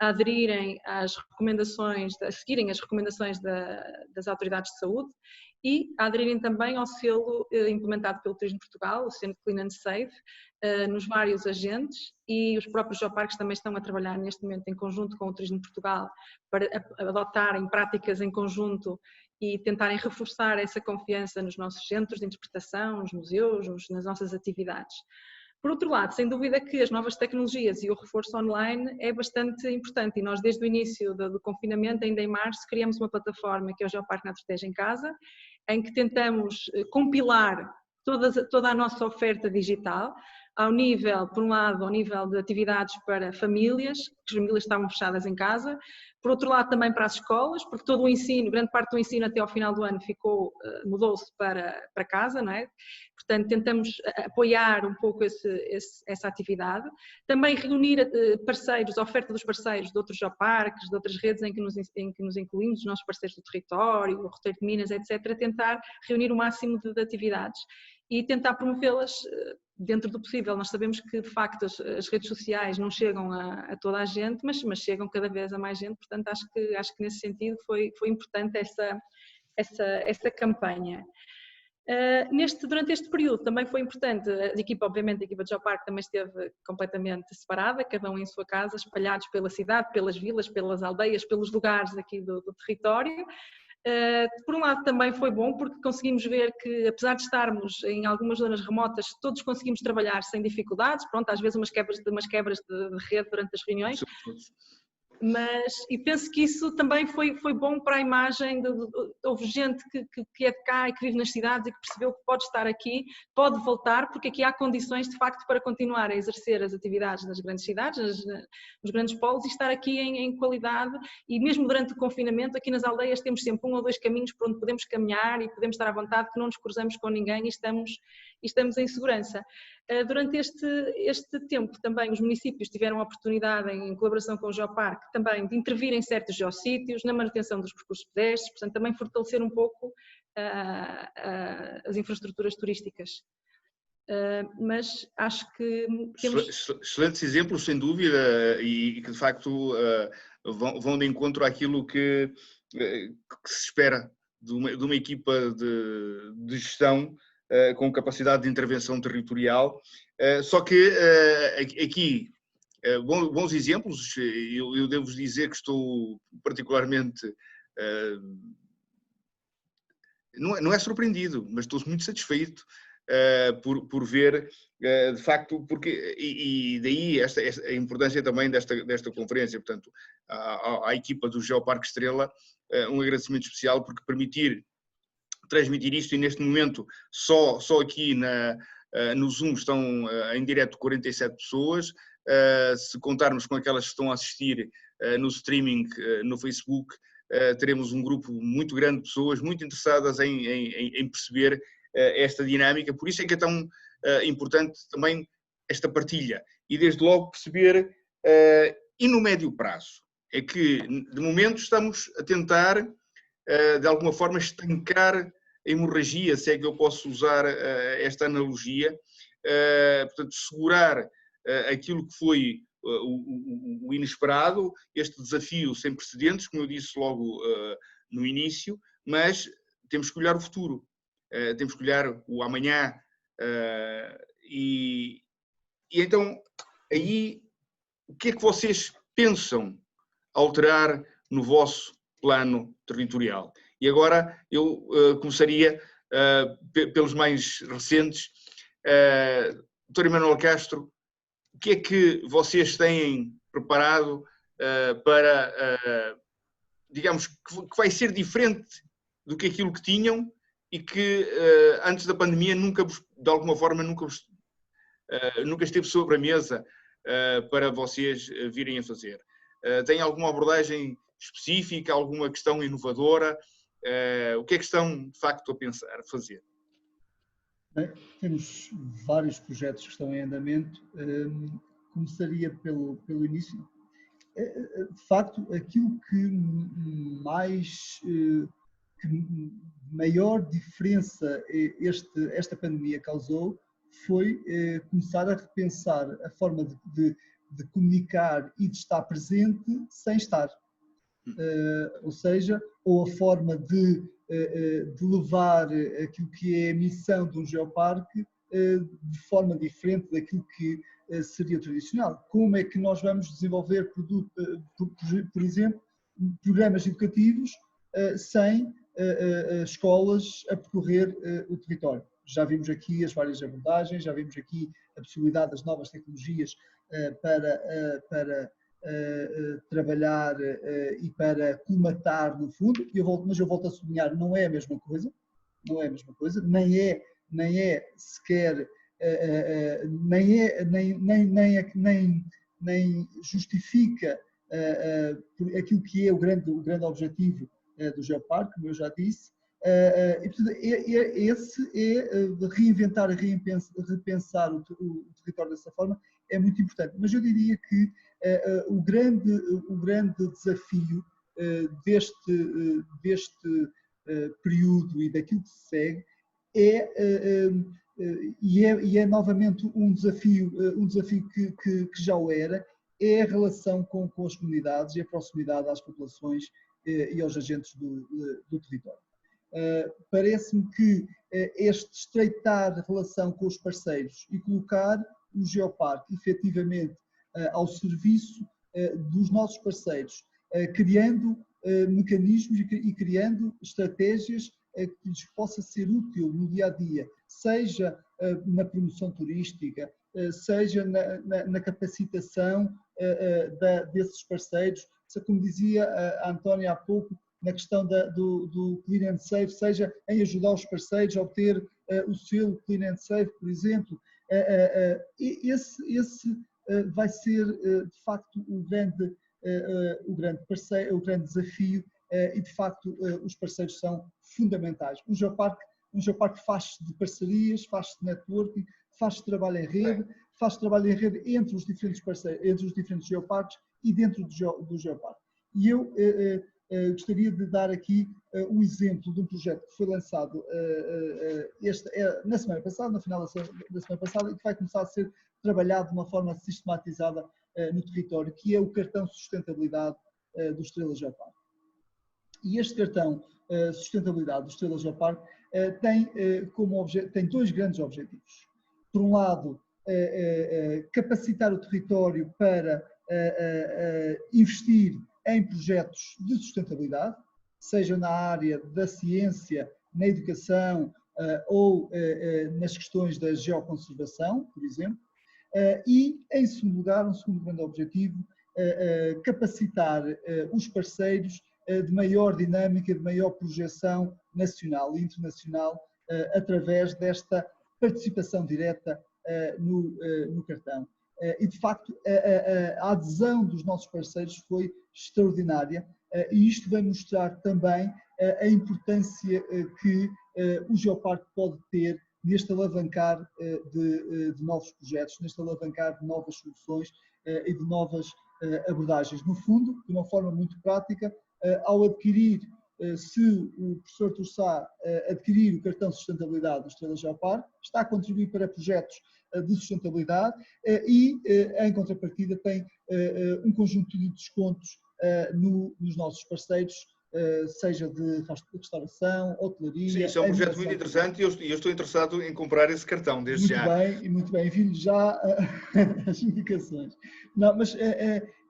a aderirem às recomendações, a seguirem as recomendações das autoridades de saúde e a aderirem também ao selo implementado pelo Turismo de Portugal, o selo Clean and Safe, nos vários agentes, e os próprios geoparques também estão a trabalhar neste momento em conjunto com o Turismo de Portugal para adotarem práticas em conjunto e tentarem reforçar essa confiança nos nossos centros de interpretação, nos museus, nas nossas atividades. Por outro lado, sem dúvida que as novas tecnologias e o reforço online é bastante importante, e nós desde o início do confinamento, ainda em março, criamos uma plataforma que é o Geoparque Naturtejo em Casa, em que tentamos compilar toda a nossa oferta digital, ao nível, por um lado, ao nível de atividades para famílias, que as famílias estavam fechadas em casa, por outro lado também para as escolas, porque todo o ensino, grande parte do ensino até ao final do ano mudou-se para casa, não é? Portanto, tentamos apoiar um pouco essa atividade. Também reunir parceiros, a oferta dos parceiros de outros geoparques, de outras redes em que nos incluímos, os nossos parceiros do território, o Roteiro de Minas, etc., tentar reunir o máximo de atividades e tentar promovê-las dentro do possível. Nós sabemos que, de facto, as redes sociais não chegam a toda a gente, mas chegam cada vez a mais gente, portanto, acho que nesse sentido foi importante essa campanha. Durante este período também foi importante, obviamente a equipa de Geoparque também esteve completamente separada, cada um em sua casa, espalhados pela cidade, pelas vilas, pelas aldeias, pelos lugares aqui do território. Por um lado também foi bom porque conseguimos ver que, apesar de estarmos em algumas zonas remotas, todos conseguimos trabalhar sem dificuldades, pronto, às vezes umas quebras de rede durante as reuniões, e penso que isso também foi bom para a imagem. Houve gente que é de cá e que vive nas cidades e que percebeu que pode estar aqui, pode voltar, porque aqui há condições de facto para continuar a exercer as atividades nas grandes cidades, nos grandes polos, e estar aqui em qualidade. E mesmo durante o confinamento, aqui nas aldeias temos sempre 1 ou 2 caminhos por onde podemos caminhar e podemos estar à vontade, que não nos cruzamos com ninguém e estamos em segurança. Durante este tempo também os municípios tiveram a oportunidade, em colaboração com o Geoparque, também de intervir em certos geossítios, na manutenção dos percursos pedestres, portanto também fortalecer um pouco as infraestruturas turísticas. Mas acho que temos... Excelentes exemplos, sem dúvida, e que de facto vão de encontro àquilo que se espera de uma equipa de gestão com capacidade de intervenção territorial, só que aqui bons exemplos. Eu devo dizer que estou particularmente, não é surpreendido, mas estou muito satisfeito por ver, de facto, e daí a importância também desta conferência. Portanto, à equipa do Geoparque Estrela, um agradecimento especial, porque permitir transmitir isto, e neste momento só aqui no Zoom estão em direto 47 pessoas, se contarmos com aquelas que estão a assistir no streaming, no Facebook, teremos um grupo muito grande de pessoas muito interessadas em perceber esta dinâmica, por isso é que é tão importante também esta partilha e desde logo perceber, e no médio prazo, é que de momento estamos a tentar de alguma forma estancar a hemorragia, se é que eu posso usar esta analogia, portanto segurar aquilo que foi o inesperado, este desafio sem precedentes, como eu disse logo no início, mas temos que olhar o futuro, temos que olhar o amanhã, e então aí o que é que vocês pensam alterar no vosso plano territorial? E agora eu começaria pelos mais recentes. Dr. Emanuel Castro, o que é que vocês têm preparado para, digamos, que vai ser diferente do que aquilo que tinham e que antes da pandemia nunca, de alguma forma, nunca esteve sobre a mesa para vocês virem a fazer? Tem alguma abordagem específica, alguma questão inovadora? O que é que estão, de facto, a pensar fazer? Bem, temos vários projetos que estão em andamento. Começaria pelo início. De facto, aquilo que maior diferença esta pandemia causou foi começar a repensar a forma de comunicar e de estar presente sem estar. Ou seja, ou a forma de levar aquilo que é a missão de um geoparque de forma diferente daquilo que seria tradicional. Como é que nós vamos desenvolver, por exemplo, programas educativos sem escolas a percorrer o território? Já vimos aqui as várias abordagens, já vimos aqui a possibilidade das novas tecnologias para trabalhar e para colmatar, no fundo, mas eu volto a sublinhar, não é a mesma coisa, nem é sequer, nem justifica aquilo que é o grande objetivo do geoparque, como eu já disse, e portanto, esse é reinventar, repensar o território dessa forma é muito importante, mas eu diria que o grande desafio deste período e daquilo que se segue é novamente um desafio que já o era, é a relação com as comunidades e a proximidade às populações e aos agentes do território. Parece-me que este estreitar a relação com os parceiros e colocar o geoparque efetivamente ao serviço dos nossos parceiros, criando mecanismos e criando estratégias que lhes possa ser útil no dia-a-dia, seja na promoção turística, seja na capacitação desses parceiros, como dizia a Antónia há pouco, na questão do Clean and Safe, seja em ajudar os parceiros a obter o selo Clean and Safe, por exemplo. Esse vai ser, de facto, o grande desafio e, de facto, os parceiros são fundamentais. Um geoparque faz-se de parcerias, faz-se de networking, faz-se de trabalho em rede, entre os diferentes parceiros, entre os diferentes geoparques e dentro do geoparque. E eu gostaria de dar aqui um exemplo de um projeto que foi lançado na semana passada, no final da semana passada, e que vai começar a ser trabalhado de uma forma sistematizada no território, que é o cartão sustentabilidade do Estrela Geoparque. E este cartão sustentabilidade do Estrela Geoparque tem dois grandes objetivos. Por um lado, capacitar o território para investir em projetos de sustentabilidade, seja na área da ciência, na educação ou nas questões da geoconservação, por exemplo, e, em segundo lugar, um segundo grande objetivo, capacitar os parceiros de maior dinâmica, de maior projeção nacional e internacional através desta participação direta no cartão. E, de facto, a adesão dos nossos parceiros foi extraordinária e isto vem mostrar também a importância que o Geoparque pode ter neste alavancar de novos projetos, neste alavancar de novas soluções e de novas abordagens. No fundo, de uma forma muito prática, ao adquirir, se o professor Tursá adquirir o cartão de sustentabilidade do Estrela Geoparque, está a contribuir para projetos de sustentabilidade e, em contrapartida, tem um conjunto de descontos nos nossos parceiros, seja de restauração, hotelaria... Sim, isso é um projeto muito interessante e eu estou interessado em comprar esse cartão desde já. Muito bem, envio-lhe já as indicações. Não, mas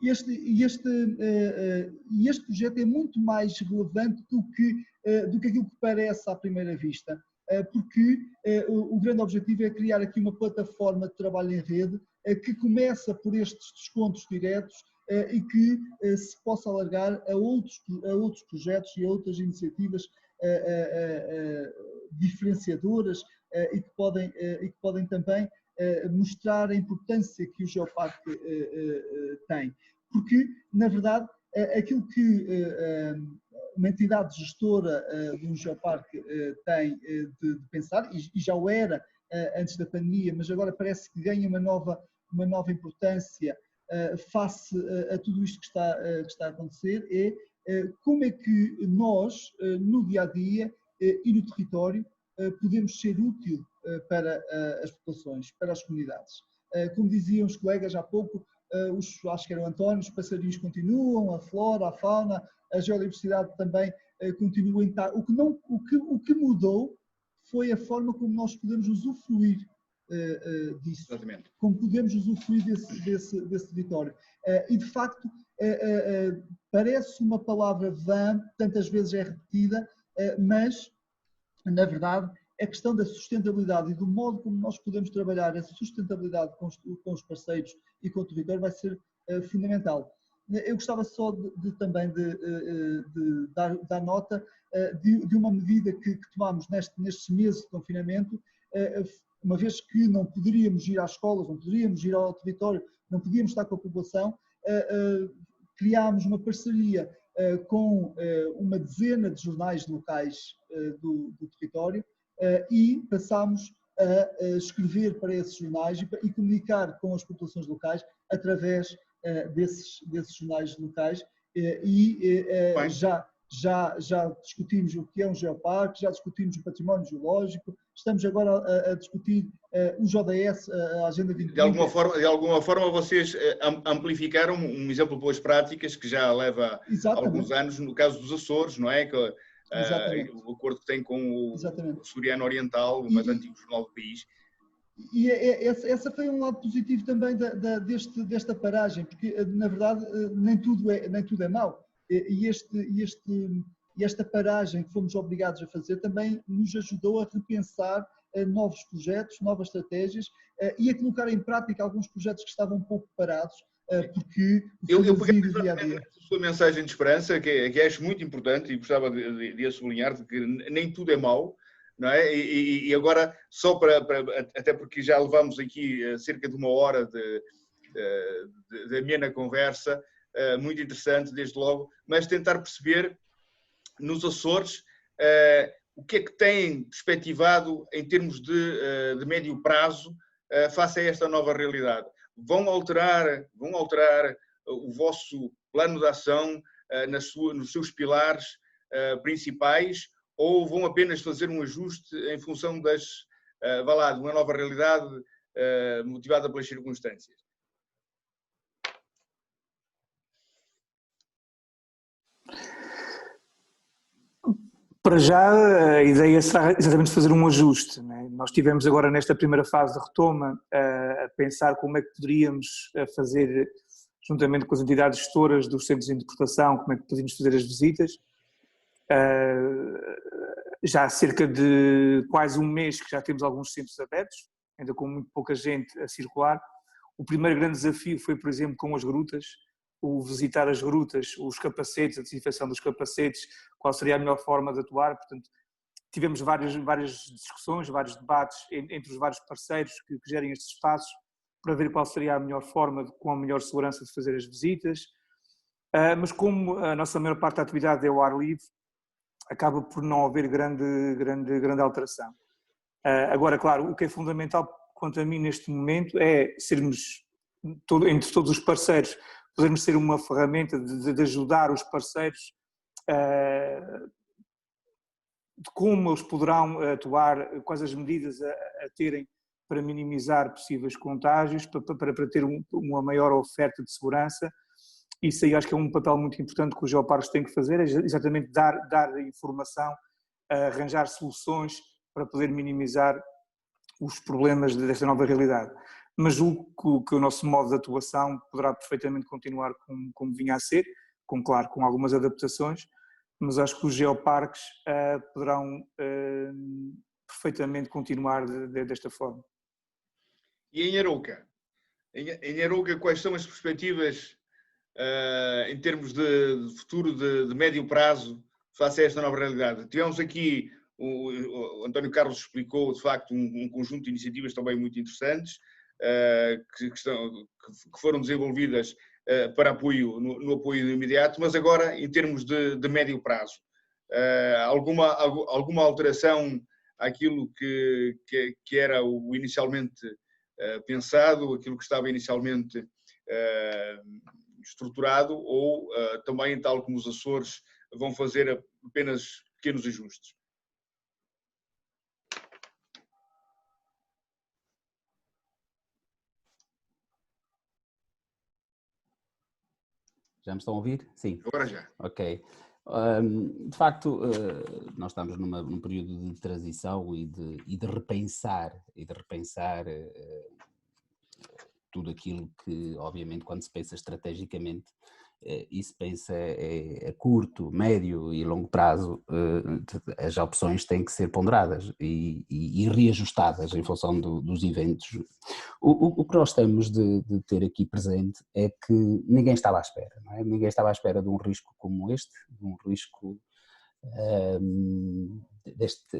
este projeto é muito mais relevante do que aquilo que parece à primeira vista, porque o grande objetivo é criar aqui uma plataforma de trabalho em rede que começa por estes descontos diretos e que se possa alargar a outros projetos e a outras iniciativas diferenciadoras e que podem também mostrar a importância que o Geoparque tem. Porque, na verdade, aquilo que uma entidade gestora de um Geoparque tem de pensar, e já o era antes da pandemia, mas agora parece que ganha uma nova importância face a tudo isto que está a acontecer, é como é que nós, no dia-a-dia e no território, podemos ser útil para as populações, para as comunidades. Como diziam os colegas há pouco, acho que era o António, os passarinhos continuam, a flora, a fauna, a geodiversidade também continua intacta. O que mudou foi a forma como nós podemos usufruir disso. Exatamente. Como podemos usufruir desse território. E, de facto, parece uma palavra vã, tantas vezes é repetida, mas, na verdade, a questão da sustentabilidade e do modo como nós podemos trabalhar essa sustentabilidade com os parceiros e com o território vai ser fundamental. Eu gostava só também de dar nota de uma medida que tomámos nestes meses de confinamento, uma vez que não poderíamos ir às escolas, não poderíamos ir ao território, não podíamos estar com a população, criámos uma parceria com uma dezena de jornais locais do território e passámos a escrever para esses jornais e comunicar com as populações locais através desses jornais locais e já discutimos o que é um geoparque, já discutimos o património geológico, estamos agora a discutir os ODS, a Agenda 2030. De alguma forma vocês amplificaram um exemplo de boas práticas que já leva alguns anos, no caso dos Açores, não é? O acordo que tem com o Açoriano Oriental, o mais antigo jornal do país. E essa foi um lado positivo também desta paragem, porque na verdade nem tudo é mau. E esta paragem que fomos obrigados a fazer também nos ajudou a repensar novos projetos, novas estratégias e a colocar em prática alguns projetos que estavam um pouco parados, porque eu peguei a sua mensagem de esperança, que acho muito importante e gostava de a sublinhar, de que nem tudo é mau, não é? E agora, só até porque já levamos aqui cerca de uma hora de amena conversa, muito interessante desde logo, mas tentar perceber nos Açores o que é que têm perspectivado em termos de médio prazo face a esta nova realidade. Vão alterar o vosso plano de ação nos seus pilares principais ou vão apenas fazer um ajuste em função de uma nova realidade motivada pelas circunstâncias? Para já, a ideia será exatamente fazer um ajuste, né? Nós tivemos agora nesta primeira fase de retoma a pensar como é que poderíamos fazer, juntamente com as entidades gestoras dos centros de interpretação, como é que poderíamos fazer as visitas. Já há cerca de quase um mês que já temos alguns centros abertos, ainda com muito pouca gente a circular. O primeiro grande desafio foi, por exemplo, com as grutas, o visitar as grutas, os capacetes, a desinfecção dos capacetes, qual seria a melhor forma de atuar. Portanto, tivemos várias discussões, vários debates entre os vários parceiros que gerem estes espaços para ver qual seria a melhor forma, com a melhor segurança de fazer as visitas, mas como a nossa maior parte da atividade é ao ar livre, acaba por não haver grande alteração. Agora, claro, o que é fundamental quanto a mim neste momento é sermos, entre todos os parceiros, podermos ser uma ferramenta de ajudar os parceiros de como eles poderão atuar, quais as medidas a terem para minimizar possíveis contágios, para ter uma maior oferta de segurança. Isso aí acho que é um papel muito importante que os geoparques têm que fazer, é exatamente dar informação, arranjar soluções para poder minimizar os problemas desta nova realidade. Mas julgo que o nosso modo de atuação poderá perfeitamente continuar como vinha a ser, claro, com algumas adaptações, mas acho que os geoparques poderão perfeitamente continuar desta forma. E em Arouca? Em Arouca, quais são as perspectivas em termos de futuro de médio prazo face a esta nova realidade? Tivemos aqui, o António Carlos explicou de facto um conjunto de iniciativas também muito interessantes que foram desenvolvidas para apoio, no apoio imediato, mas agora em termos de médio prazo, alguma alteração àquilo que era o inicialmente pensado, aquilo que estava inicialmente estruturado, ou também, tal como os Açores, vão fazer apenas pequenos ajustes? Já me estão a ouvir? Sim. Agora já. Ok. De facto, nós estamos num período de transição e de repensar tudo aquilo que, obviamente, quando se pensa estrategicamente e se pensa a curto, médio e longo prazo, as opções têm que ser ponderadas e reajustadas em função dos eventos. O que nós temos de ter aqui presente é que ninguém estava à espera, não é? Ninguém estava à espera de um risco como este, de um risco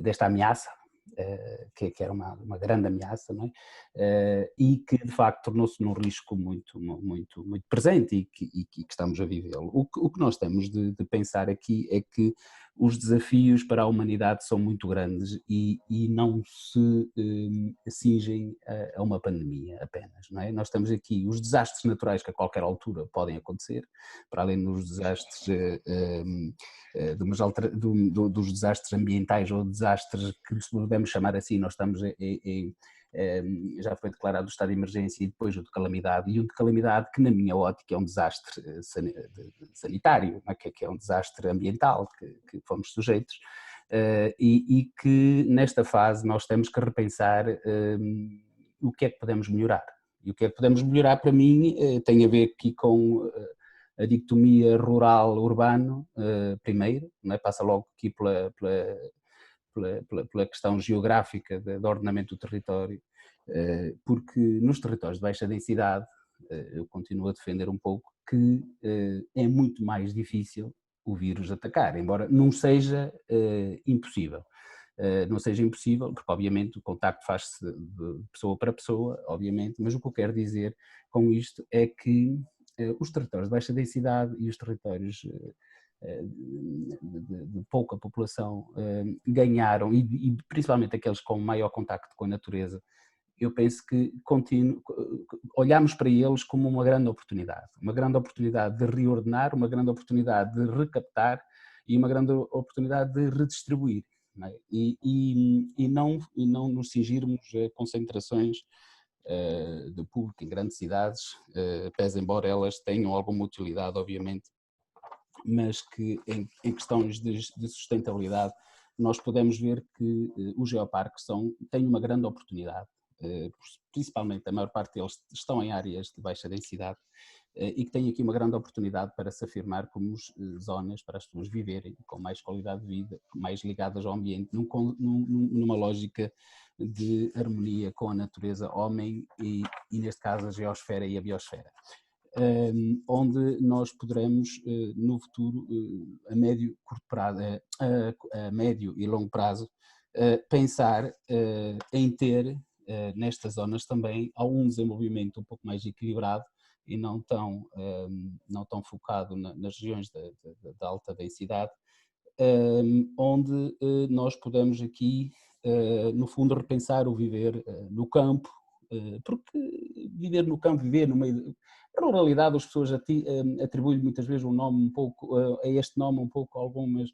desta ameaça, que era uma grande ameaça, não é? E que de facto tornou-se num risco muito presente e que estamos a vivê-lo. O que nós temos de pensar aqui é que os desafios para a humanidade são muito grandes e não se cingem a uma pandemia apenas, não é? Nós temos aqui os desastres naturais que a qualquer altura podem acontecer, para além dos desastres dos desastres ambientais ou desastres que podemos chamar assim. Nós estamos já foi declarado o estado de emergência e depois o de calamidade, e o de calamidade que na minha ótica é um desastre sanitário, que é um desastre ambiental que fomos sujeitos, e que nesta fase nós temos que repensar o que é que podemos melhorar. E o que é que podemos melhorar, para mim, tem a ver aqui com a dicotomia rural-urbano, primeiro, não é? Passa logo aqui pela questão geográfica do ordenamento do território, porque nos territórios de baixa densidade, eu continuo a defender um pouco que é muito mais difícil o vírus atacar, embora não seja impossível. Não seja impossível, porque obviamente o contacto faz-se de pessoa para pessoa, obviamente, mas o que eu quero dizer com isto é que os territórios de baixa densidade e os territórios de pouca população ganharam, e principalmente aqueles com maior contacto com a natureza, eu penso que olhamos para eles como uma grande oportunidade de reordenar, uma grande oportunidade de recaptar e uma grande oportunidade de redistribuir, não é? E não nos cingirmos a concentrações de público em grandes cidades, pese embora elas tenham alguma utilidade, obviamente, mas que em questões de sustentabilidade nós podemos ver que os geoparques têm uma grande oportunidade, principalmente a maior parte deles estão em áreas de baixa densidade, e que têm aqui uma grande oportunidade para se afirmar como zonas para as pessoas viverem com mais qualidade de vida, mais ligadas ao ambiente, numa lógica de harmonia com a natureza, homem e neste caso a geosfera e a biosfera. onde nós poderemos, no futuro, a médio, curto prazo, a médio e longo prazo, pensar em ter nestas zonas também algum desenvolvimento um pouco mais equilibrado e não tão focado nas regiões da alta densidade, onde nós podemos aqui, no fundo, repensar o viver no campo, porque viver no campo, viver no meio... Na ruralidade as pessoas atribuem muitas vezes um nome um pouco, a este nome um pouco algumas...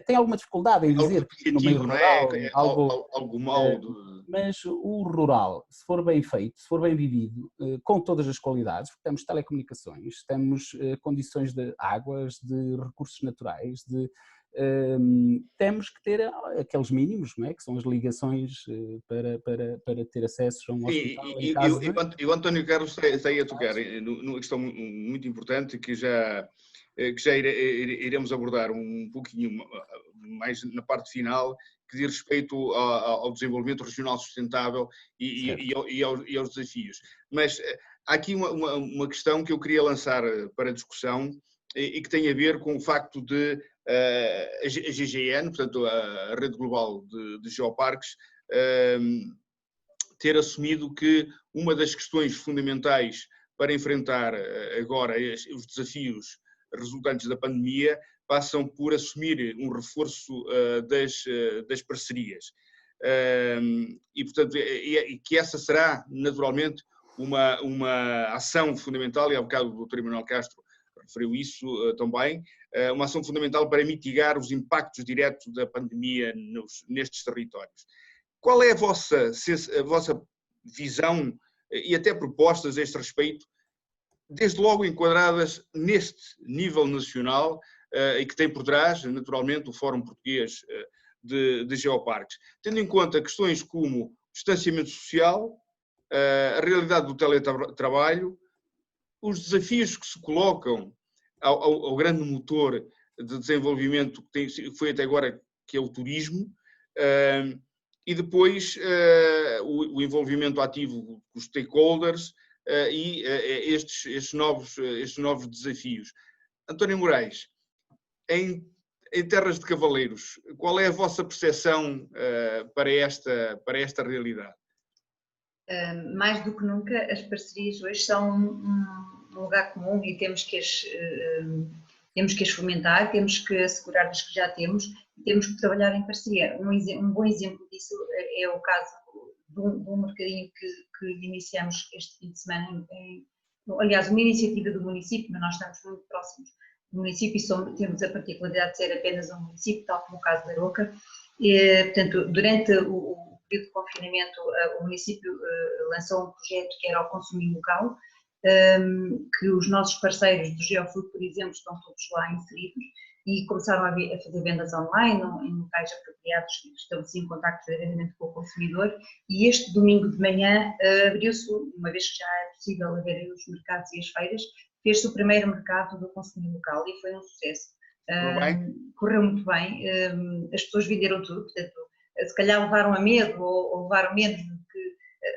Tem alguma dificuldade em dizer que no meio rural, algo mau. Mas o rural, se for bem feito, se for bem vivido, com todas as qualidades, porque temos telecomunicações, temos condições de águas, de recursos naturais, temos que ter aqueles mínimos, não é? Que são as ligações para ter acesso a um hospital. E o António Carlos está aí a tocar numa questão muito importante que já iremos abordar um pouquinho mais na parte final, que diz respeito ao desenvolvimento regional sustentável e aos desafios. Mas há aqui uma questão que eu queria lançar para discussão e que tem a ver com o facto de a GGN, portanto a Rede Global de Geoparques, ter assumido que uma das questões fundamentais para enfrentar agora os desafios resultantes da pandemia passam por assumir um reforço das parcerias. E, portanto, que essa será, naturalmente, uma ação fundamental, e há bocado o Dr. Emanuel Castro referiu isso também, uma ação fundamental para mitigar os impactos diretos da pandemia nestes territórios. Qual é a vossa visão e até propostas a este respeito, desde logo enquadradas neste nível nacional e que tem por trás, naturalmente, o Fórum Português de Geoparques, tendo em conta questões como distanciamento social, a realidade do teletrabalho, os desafios que se colocam ao grande motor de desenvolvimento que foi até agora, que é o turismo, e depois o envolvimento ativo com os stakeholders e estes novos desafios. António Moraes, em terras de cavaleiros, qual é a vossa percepção para esta realidade? Mais do que nunca, as parcerias hoje são um lugar comum e temos que as fomentar, temos que assegurar-nos que já temos e temos que trabalhar em parceria. Um bom exemplo disso é o caso de um mercadinho que iniciamos este fim de semana, aliás, uma iniciativa do município, mas nós estamos muito próximos do município e temos a particularidade de ser apenas um município, tal como o caso da Aroca. Portanto, durante o período de confinamento, o município lançou um projeto que era o Consumir Local, que os nossos parceiros do GeoFood, por exemplo, estão todos lá inseridos e começaram a fazer vendas online em locais apropriados e estabeleciam contacto diretamente com o consumidor. E este domingo de manhã abriu-se, uma vez que já é possível haver os mercados e as feiras, fez-se o primeiro mercado do Consumir Local e foi um sucesso. Correu muito bem, as pessoas venderam tudo, portanto, se calhar levaram a medo ou levaram menos,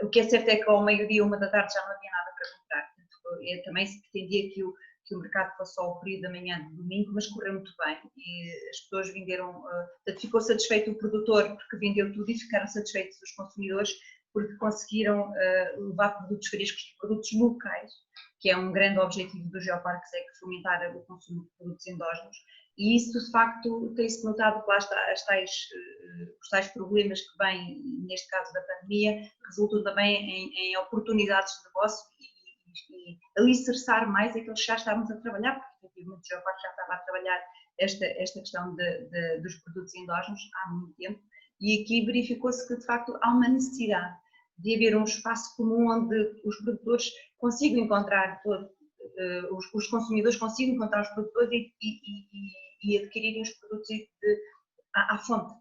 o que é certo é que ao meio-dia, 1 da tarde, já não havia nada para comprar. Portanto, também se pretendia que o mercado fosse só o período da manhã de domingo, mas correu muito bem e as pessoas venderam, portanto, ficou satisfeito o produtor porque vendeu tudo e ficaram satisfeitos os consumidores porque conseguiram levar produtos frescos, produtos locais, que é um grande objetivo do Geoparques, é que fomentar o consumo de produtos endógenos. E isso, de facto, tem-se notado que lá está, os tais problemas que vêm, neste caso da pandemia, resultam também em oportunidades de negócio e alicerçar mais aqueles que já estávamos a trabalhar, porque efetivamente o Geoparques já estava a trabalhar esta questão dos produtos endógenos há muito tempo, e aqui verificou-se que, de facto, há uma necessidade de haver um espaço comum onde os produtores consigam encontrar os consumidores consigam encontrar os produtores e adquirirem os produtos à fonte.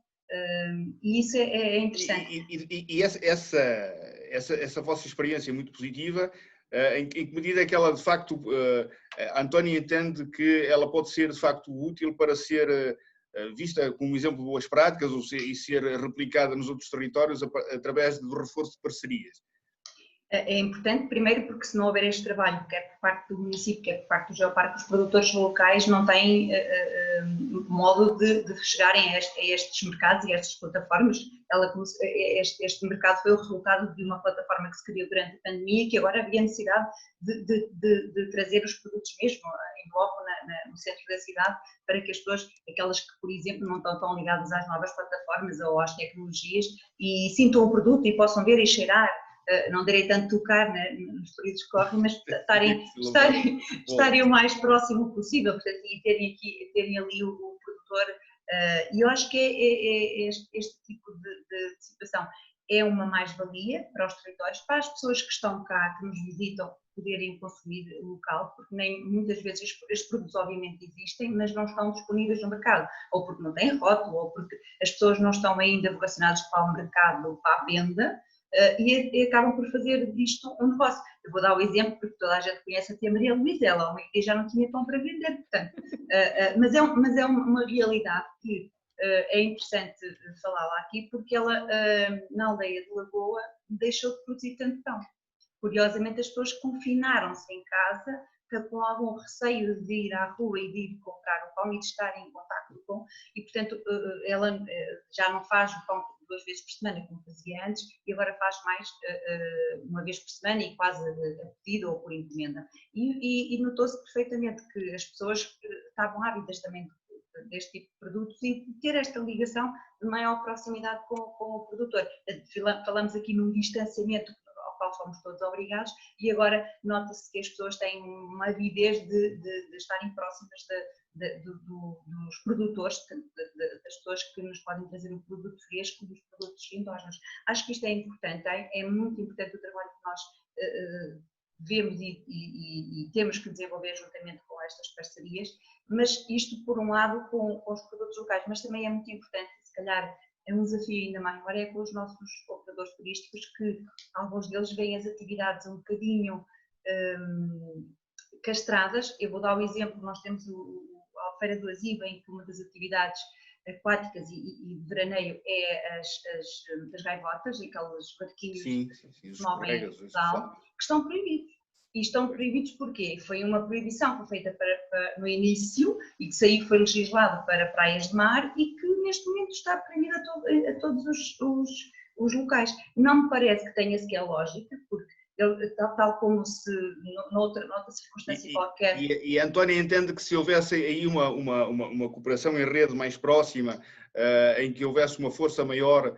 E isso é interessante. E essa vossa experiência é muito positiva. Em que medida é que ela, de facto, a Antónia entende que ela pode ser, de facto, útil para ser vista como exemplo de boas práticas e ser replicada nos outros territórios através do reforço de parcerias? É importante, primeiro, porque se não houver este trabalho, quer por parte do município, quer por parte do Geoparque, os produtores locais não têm modo de chegarem a estes mercados e a estas plataformas. Este mercado foi o resultado de uma plataforma que se criou durante a pandemia, que agora havia necessidade de trazer os produtos mesmo em loco no centro da cidade, para que as pessoas, aquelas que, por exemplo, não estão tão ligadas às novas plataformas ou às tecnologias, e sintam o produto e possam ver e cheirar. Não direi tanto tocar nos períodos que correm, mas estarem o mais próximo possível, portanto, e terem ali o produtor. E eu acho que este tipo de situação é uma mais-valia para os territórios, para as pessoas que estão cá, que nos visitam, poderem consumir local, porque nem muitas vezes estes produtos obviamente existem, mas não estão disponíveis no mercado, ou porque não têm rótulo, ou porque as pessoas não estão ainda vocacionadas para o mercado ou para a venda. E acabam por fazer disto um negócio. Eu vou dar o exemplo, porque toda a gente conhece a tia Maria Luísa, ela já não tinha pão para vender, portanto, mas é uma realidade que é interessante falar lá aqui, porque ela, na aldeia de Lagoa, deixou de produzir tanto pão. Curiosamente, as pessoas confinaram-se em casa, com algum receio de ir à rua e de ir comprar o pão e de estar em contacto com o pão, e portanto ela já não faz o pão 2 vezes por semana como fazia antes, e agora faz mais uma vez por semana e quase a pedido ou por encomenda. E notou-se perfeitamente que as pessoas estavam ávidas também deste tipo de produtos e de ter esta ligação de maior proximidade com o produtor. Falamos aqui num distanciamento ao qual fomos todos obrigados, e agora nota-se que as pessoas têm uma avidez de estarem próximas dos produtores, das pessoas que nos podem trazer um produto fresco, dos produtos endógenos. Acho que isto é importante, é muito importante o trabalho que nós vemos e temos que desenvolver juntamente com estas parcerias, mas isto por um lado com os produtos locais, mas também é muito importante, se calhar é um desafio ainda maior, é com os nossos operadores turísticos, que alguns deles veem as atividades um bocadinho castradas. Eu vou dar o exemplo, nós temos a Feira do Aziba, em que uma das atividades aquáticas e de veraneio é as gaivotas, aqueles barquinhos que se movem em sal, que estão proibidos. E estão proibidos porquê? Foi uma proibição que foi feita no início e que saiu, foi legislado para praias de mar e que neste momento está proibido a todos os locais. Não me parece que tenha sequer lógica, porque tal como se noutra circunstância qualquer. E a Antónia entende que se houvesse aí uma cooperação em rede mais próxima, em que houvesse uma força maior,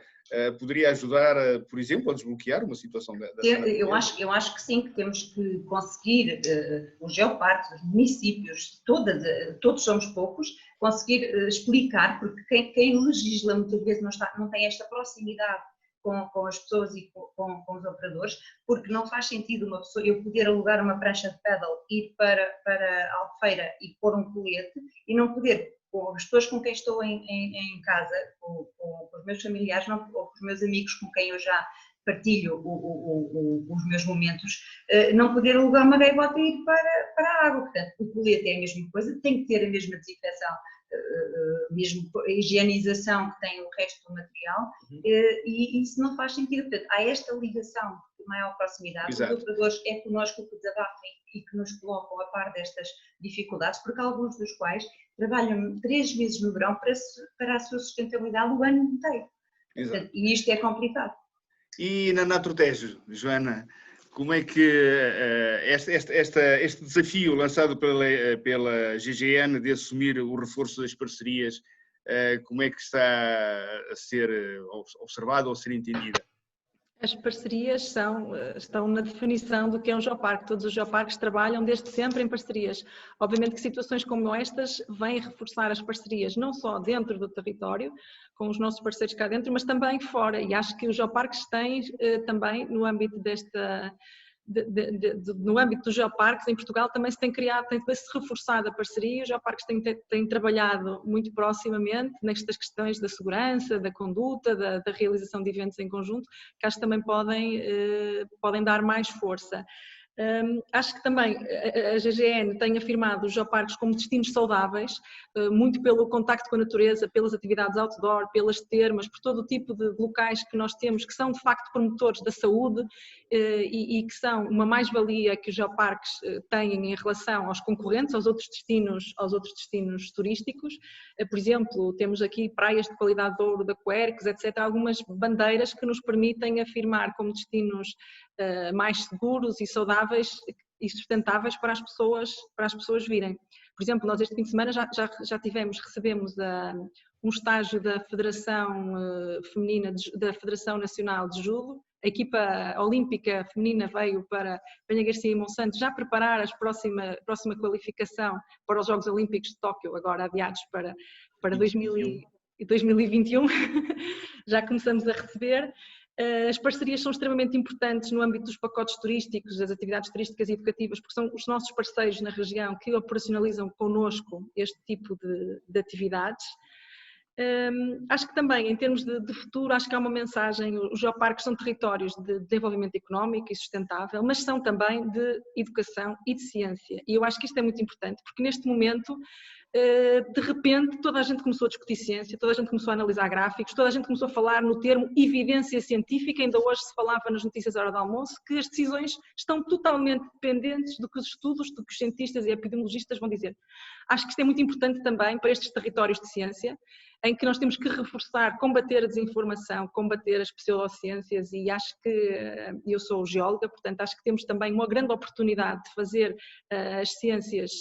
poderia ajudar, por exemplo, a desbloquear uma situação dessa? Eu acho que sim, que temos que conseguir, os geoparques, os municípios, todos somos poucos, conseguir explicar, porque quem legisla muitas vezes não tem esta proximidade com as pessoas e com os operadores, porque não faz sentido uma pessoa, eu poder alugar uma prancha de paddle, ir para a Albufeira e pôr um colete, e não poder, com as pessoas com quem estou em casa, com os meus familiares, ou com os meus amigos com quem eu já partilho os meus momentos, não poder alugar uma gaivota e ir para a água. Portanto, o colete é a mesma coisa, tem que ter a mesma desinfecção, mesmo a higienização que tem o resto do material, e isso não faz sentido. Portanto, há esta ligação de maior proximidade. Exato. Os operadores é connosco que desabafem e que nos colocam a par destas dificuldades, porque alguns dos quais trabalham 3 meses no verão para a sua sustentabilidade o ano inteiro. Portanto, e isto é complicado. E na Naturtejo, Joana, como é que este desafio lançado pela GGN de assumir o reforço das parcerias, como é que está a ser observado ou a ser entendida? As parcerias estão na definição do que é um geoparque. Todos os geoparques trabalham desde sempre em parcerias. Obviamente que situações como estas vêm reforçar as parcerias, não só dentro do território, com os nossos parceiros cá dentro, mas também fora. E acho que os geoparques têm também, no âmbito no âmbito dos geoparques em Portugal, também se tem reforçado a parceria. Os geoparques têm trabalhado muito proximamente nestas questões da segurança, da conduta, da realização de eventos em conjunto, que acho que também podem dar mais força. Acho que também a GGN tem afirmado os geoparques como destinos saudáveis, muito pelo contacto com a natureza, pelas atividades outdoor, pelas termas, por todo o tipo de locais que nós temos, que são de facto promotores da saúde e que são uma mais-valia que os geoparques têm em relação aos concorrentes, aos outros destinos turísticos. Por exemplo, temos aqui praias de qualidade de ouro, da Quercus, etc. Algumas bandeiras que nos permitem afirmar como destinos mais seguros e saudáveis e sustentáveis para as pessoas virem. Por exemplo, nós este fim de semana já recebemos um estágio da Federação Feminina, da Federação Nacional de Judo. A equipa olímpica feminina veio para Penha Garcia e Monsanto já preparar a próxima qualificação para os Jogos Olímpicos de Tóquio, agora adiados para 2021. Já começamos a receber. As parcerias são extremamente importantes no âmbito dos pacotes turísticos, das atividades turísticas e educativas, porque são os nossos parceiros na região que operacionalizam connosco este tipo de atividades. Acho que também, em termos de futuro, acho que há uma mensagem. Os geoparques são territórios de desenvolvimento económico e sustentável, mas são também de educação e de ciência. E eu acho que isto é muito importante, porque neste momento, de repente, toda a gente começou a discutir ciência, toda a gente começou a analisar gráficos, toda a gente começou a falar no termo evidência científica. Ainda hoje se falava nas notícias da hora do almoço que as decisões estão totalmente dependentes do que os estudos, do que os cientistas e epidemiologistas vão dizer. Acho que isto é muito importante também para estes territórios de ciência, em que nós temos que reforçar, combater a desinformação, combater as pseudociências, e acho que, eu sou geóloga, portanto acho que temos também uma grande oportunidade de fazer as ciências,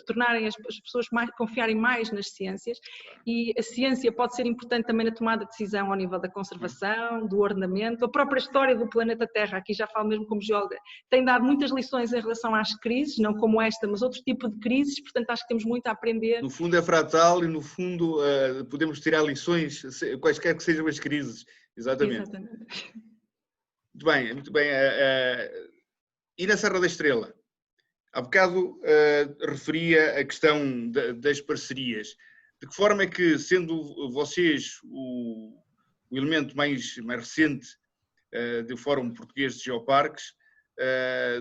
tornarem as pessoas confiarem mais nas ciências, e a ciência pode ser importante também na tomada de decisão ao nível da conservação, do ordenamento. A própria história do planeta Terra, aqui já falo mesmo como geóloga, tem dado muitas lições em relação às crises, não como esta, mas outro tipo de crises, portanto acho que temos muito a aprender. No fundo é fratal e no fundo podemos tirar lições, quaisquer que sejam as crises. Exatamente. Muito bem. E na Serra da Estrela? Há bocado referia a questão das parcerias. De que forma é que, sendo vocês o elemento mais recente do Fórum Português de Geoparques,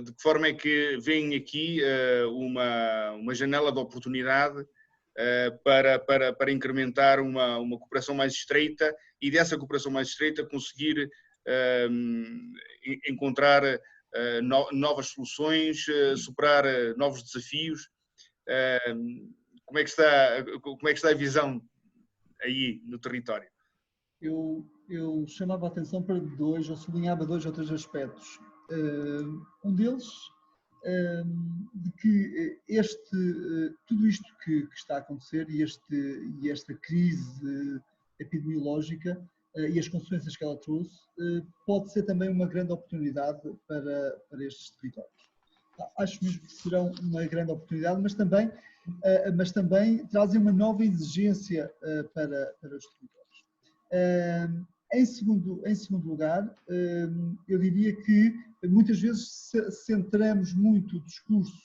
de que forma é que vem aqui uma janela de oportunidade para incrementar uma cooperação mais estreita e dessa cooperação mais estreita conseguir encontrar novas soluções, superar novos desafios? Como é que está a visão aí no território? Eu chamava a atenção para eu sublinhava 2 ou 3 aspectos. Um deles, de que tudo isto que está a acontecer e esta crise epidemiológica e as consequências que ela trouxe, pode ser também uma grande oportunidade para estes territórios. Acho mesmo que serão uma grande oportunidade, mas também trazem uma nova exigência para os territórios. Em segundo lugar, eu diria que muitas vezes centramos muito o discurso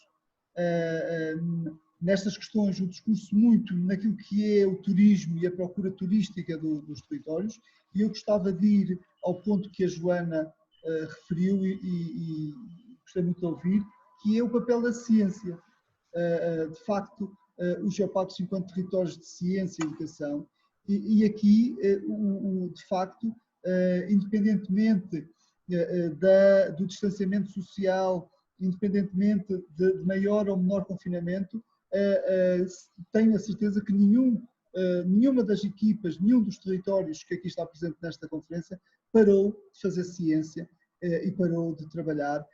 nestas questões, o discurso muito naquilo que é o turismo e a procura turística dos territórios, e eu gostava de ir ao ponto que a Joana referiu e gostei muito de ouvir, que é o papel da ciência. De facto, os geoparques enquanto territórios de ciência e educação, e aqui, de facto, independentemente do distanciamento social, independentemente de maior ou menor confinamento, tenho a certeza que nenhuma das equipas, nenhum dos territórios que aqui está presente nesta conferência parou de fazer ciência e parou de trabalhar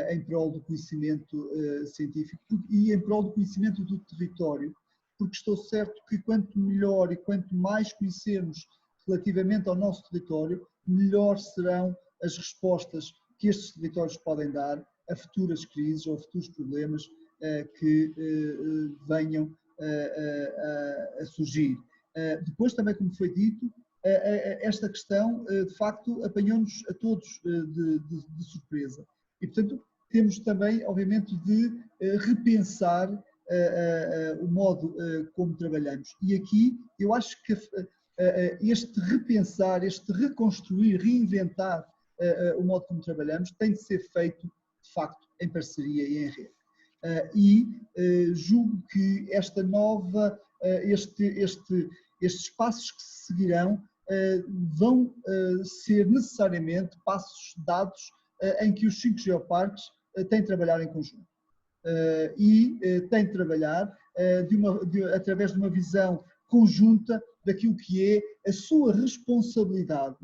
em prol do conhecimento científico e em prol do conhecimento do território, porque estou certo que quanto melhor e quanto mais conhecermos relativamente ao nosso território, melhor serão as respostas que estes territórios podem dar a futuras crises ou a futuros problemas que venham a surgir. Depois, também como foi dito, esta questão de facto apanhou-nos a todos de surpresa. E, portanto, temos também, obviamente, de repensar o modo como trabalhamos. E aqui eu acho que este repensar, este reconstruir, reinventar o modo como trabalhamos tem de ser feito de de facto, em parceria e em rede. Julgo que esta nova, estes passos que se seguirão vão ser necessariamente passos dados em que os 5 geoparques têm de trabalhar em conjunto. Têm de trabalhar através de uma visão conjunta daquilo que é a sua responsabilidade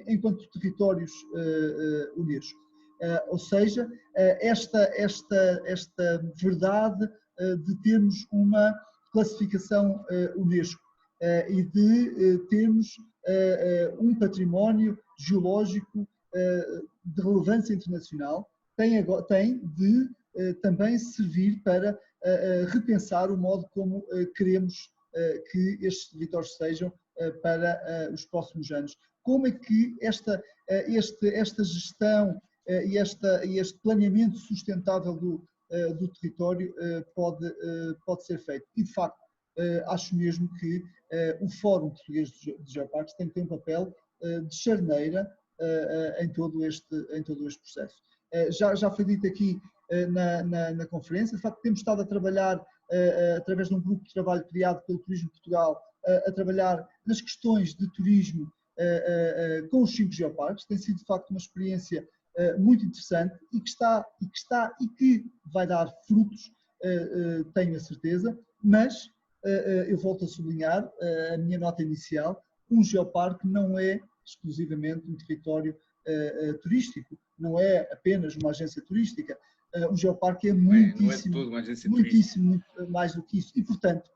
enquanto territórios Unesco. Ou seja, esta verdade de termos uma classificação Unesco e de termos um património geológico de relevância internacional tem de também servir para repensar o modo como queremos que estes territórios sejam para os próximos anos. Como é que esta gestão e este planeamento sustentável do território pode ser feito? E, de facto, acho mesmo que o Fórum Português de Geoparques tem que ter um papel de charneira em todo este processo. Já foi dito aqui na conferência, de facto temos estado a trabalhar através de um grupo de trabalho criado pelo Turismo Portugal, a trabalhar nas questões de turismo com os 5 geoparques. Tem sido de facto uma experiência muito interessante e que vai dar frutos, tenho a certeza, mas eu volto a sublinhar a minha nota inicial: um geoparque não é exclusivamente um território turístico, não é apenas uma agência turística. Um geoparque é muitíssimo mais do que isso. E, portanto,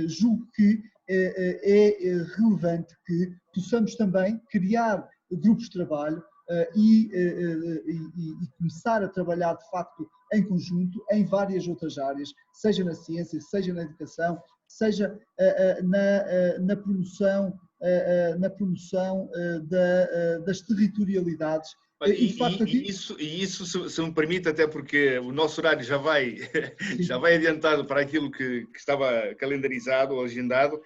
julgo que é relevante que possamos também criar grupos de trabalho e começar a trabalhar, de facto, em conjunto em várias outras áreas, seja na ciência, seja na educação, seja na promoção das territorialidades. Isso, se me permite, até porque o nosso horário já vai adiantado para aquilo que estava calendarizado ou agendado,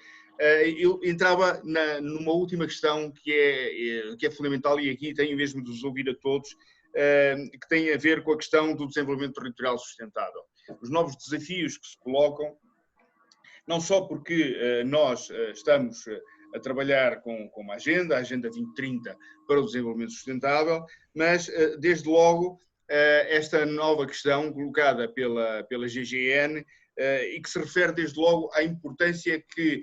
eu entrava numa última questão que é fundamental, e aqui tenho mesmo de vos ouvir a todos, que tem a ver com a questão do desenvolvimento territorial sustentável. Os novos desafios que se colocam, não só porque nós estamos a trabalhar com uma agenda, a Agenda 2030 para o desenvolvimento sustentável, mas desde logo esta nova questão colocada pela GGN e que se refere desde logo à importância que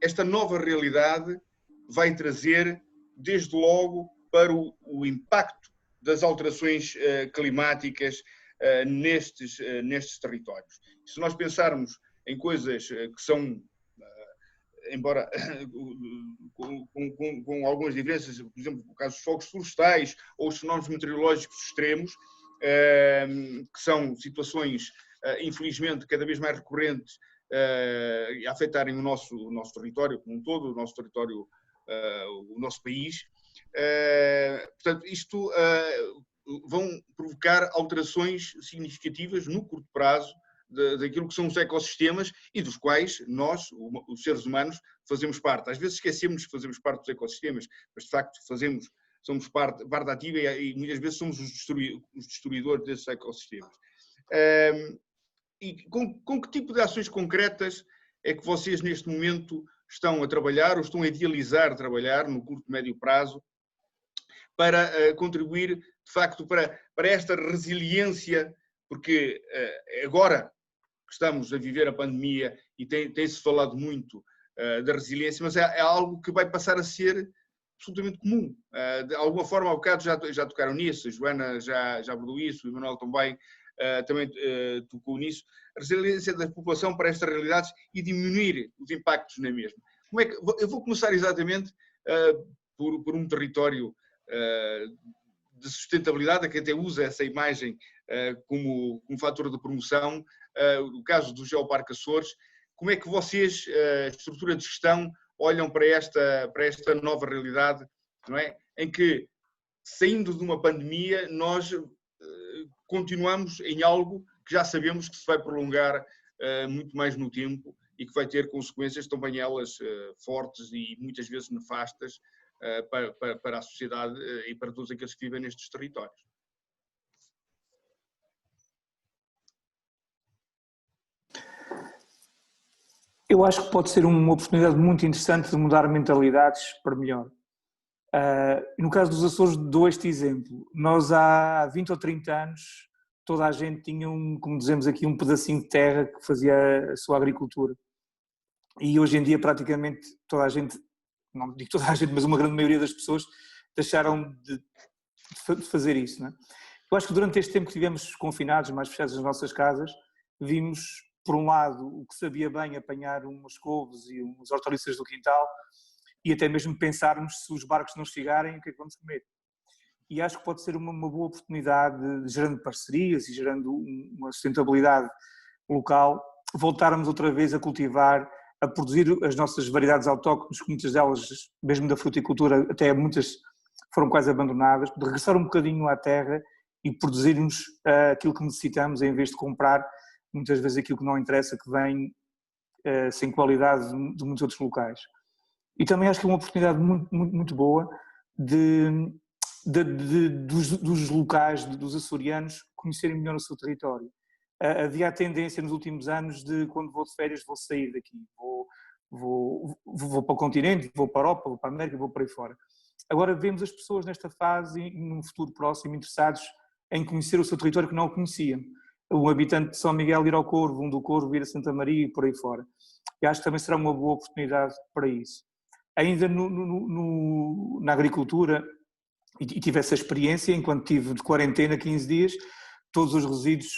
esta nova realidade vai trazer desde logo para o impacto das alterações climáticas nestes territórios. Se nós pensarmos em coisas que são, embora com algumas diferenças, por exemplo, no caso dos fogos florestais ou os fenómenos meteorológicos extremos, que são situações, infelizmente, cada vez mais recorrentes a afetarem o nosso território como um todo, o nosso território, o nosso país. Portanto, isto vão provocar alterações significativas no curto prazo daquilo que são os ecossistemas e dos quais nós, os seres humanos, fazemos parte. Às vezes esquecemos que fazemos parte dos ecossistemas, mas de facto somos parte ativa e muitas vezes somos os destruidores desses ecossistemas. E com que tipo de ações concretas é que vocês neste momento estão a trabalhar ou estão a idealizar trabalhar no curto e médio prazo para contribuir de facto para esta resiliência, porque agora que estamos a viver a pandemia e tem-se falado muito da resiliência, mas é algo que vai passar a ser absolutamente comum. De alguma forma, ao bocado já tocaram nisso, a Joana já abordou isso, o Emanuel também tocou nisso, a resiliência da população para estas realidades e diminuir os impactos na mesma. Eu vou começar exatamente por um território de sustentabilidade, que até usa essa imagem como fator de promoção, o caso do Geoparque Açores. Como é que vocês, a estrutura de gestão, olham para esta nova realidade, não é? Em que, saindo de uma pandemia, nós continuamos em algo que já sabemos que se vai prolongar muito mais no tempo e que vai ter consequências, também elas fortes e muitas vezes nefastas para a sociedade e para todos aqueles que vivem nestes territórios. Eu acho que pode ser uma oportunidade muito interessante de mudar mentalidades para melhor. No caso dos Açores, dou este exemplo. Nós há 20 ou 30 anos, toda a gente tinha, como dizemos aqui, um pedacinho de terra que fazia a sua agricultura. E hoje em dia praticamente toda a gente, não digo toda a gente, mas uma grande maioria das pessoas deixaram de fazer isso, não é? Eu acho que durante este tempo que estivemos confinados, mais fechados nas nossas casas, vimos, por um lado, o que sabia bem apanhar umas couves e umas hortaliças do quintal, e até mesmo pensarmos, se os barcos não chegarem, o que é que vamos comer? E acho que pode ser uma boa oportunidade, gerando parcerias e gerando uma sustentabilidade local, voltarmos outra vez a cultivar, a produzir as nossas variedades autóctones, que muitas delas, mesmo da fruticultura, até muitas foram quase abandonadas, de regressar um bocadinho à terra e produzirmos aquilo que necessitamos, em vez de comprar muitas vezes aquilo que não interessa, que vem sem qualidade de muitos outros locais. E também acho que é uma oportunidade muito boa dos locais, dos açorianos, conhecerem melhor o seu território. Havia a tendência nos últimos anos de, quando vou de férias, vou sair daqui, vou para o continente, vou para a Europa, vou para a América, vou para aí fora. Agora vemos as pessoas nesta fase e num futuro próximo interessados em conhecer o seu território que não o conheciam. Um habitante de São Miguel ir ao Corvo, um do Corvo ir a Santa Maria e por aí fora. E acho que também será uma boa oportunidade para isso. Ainda na agricultura, e tive essa experiência enquanto estive de quarentena 15 dias, todos os resíduos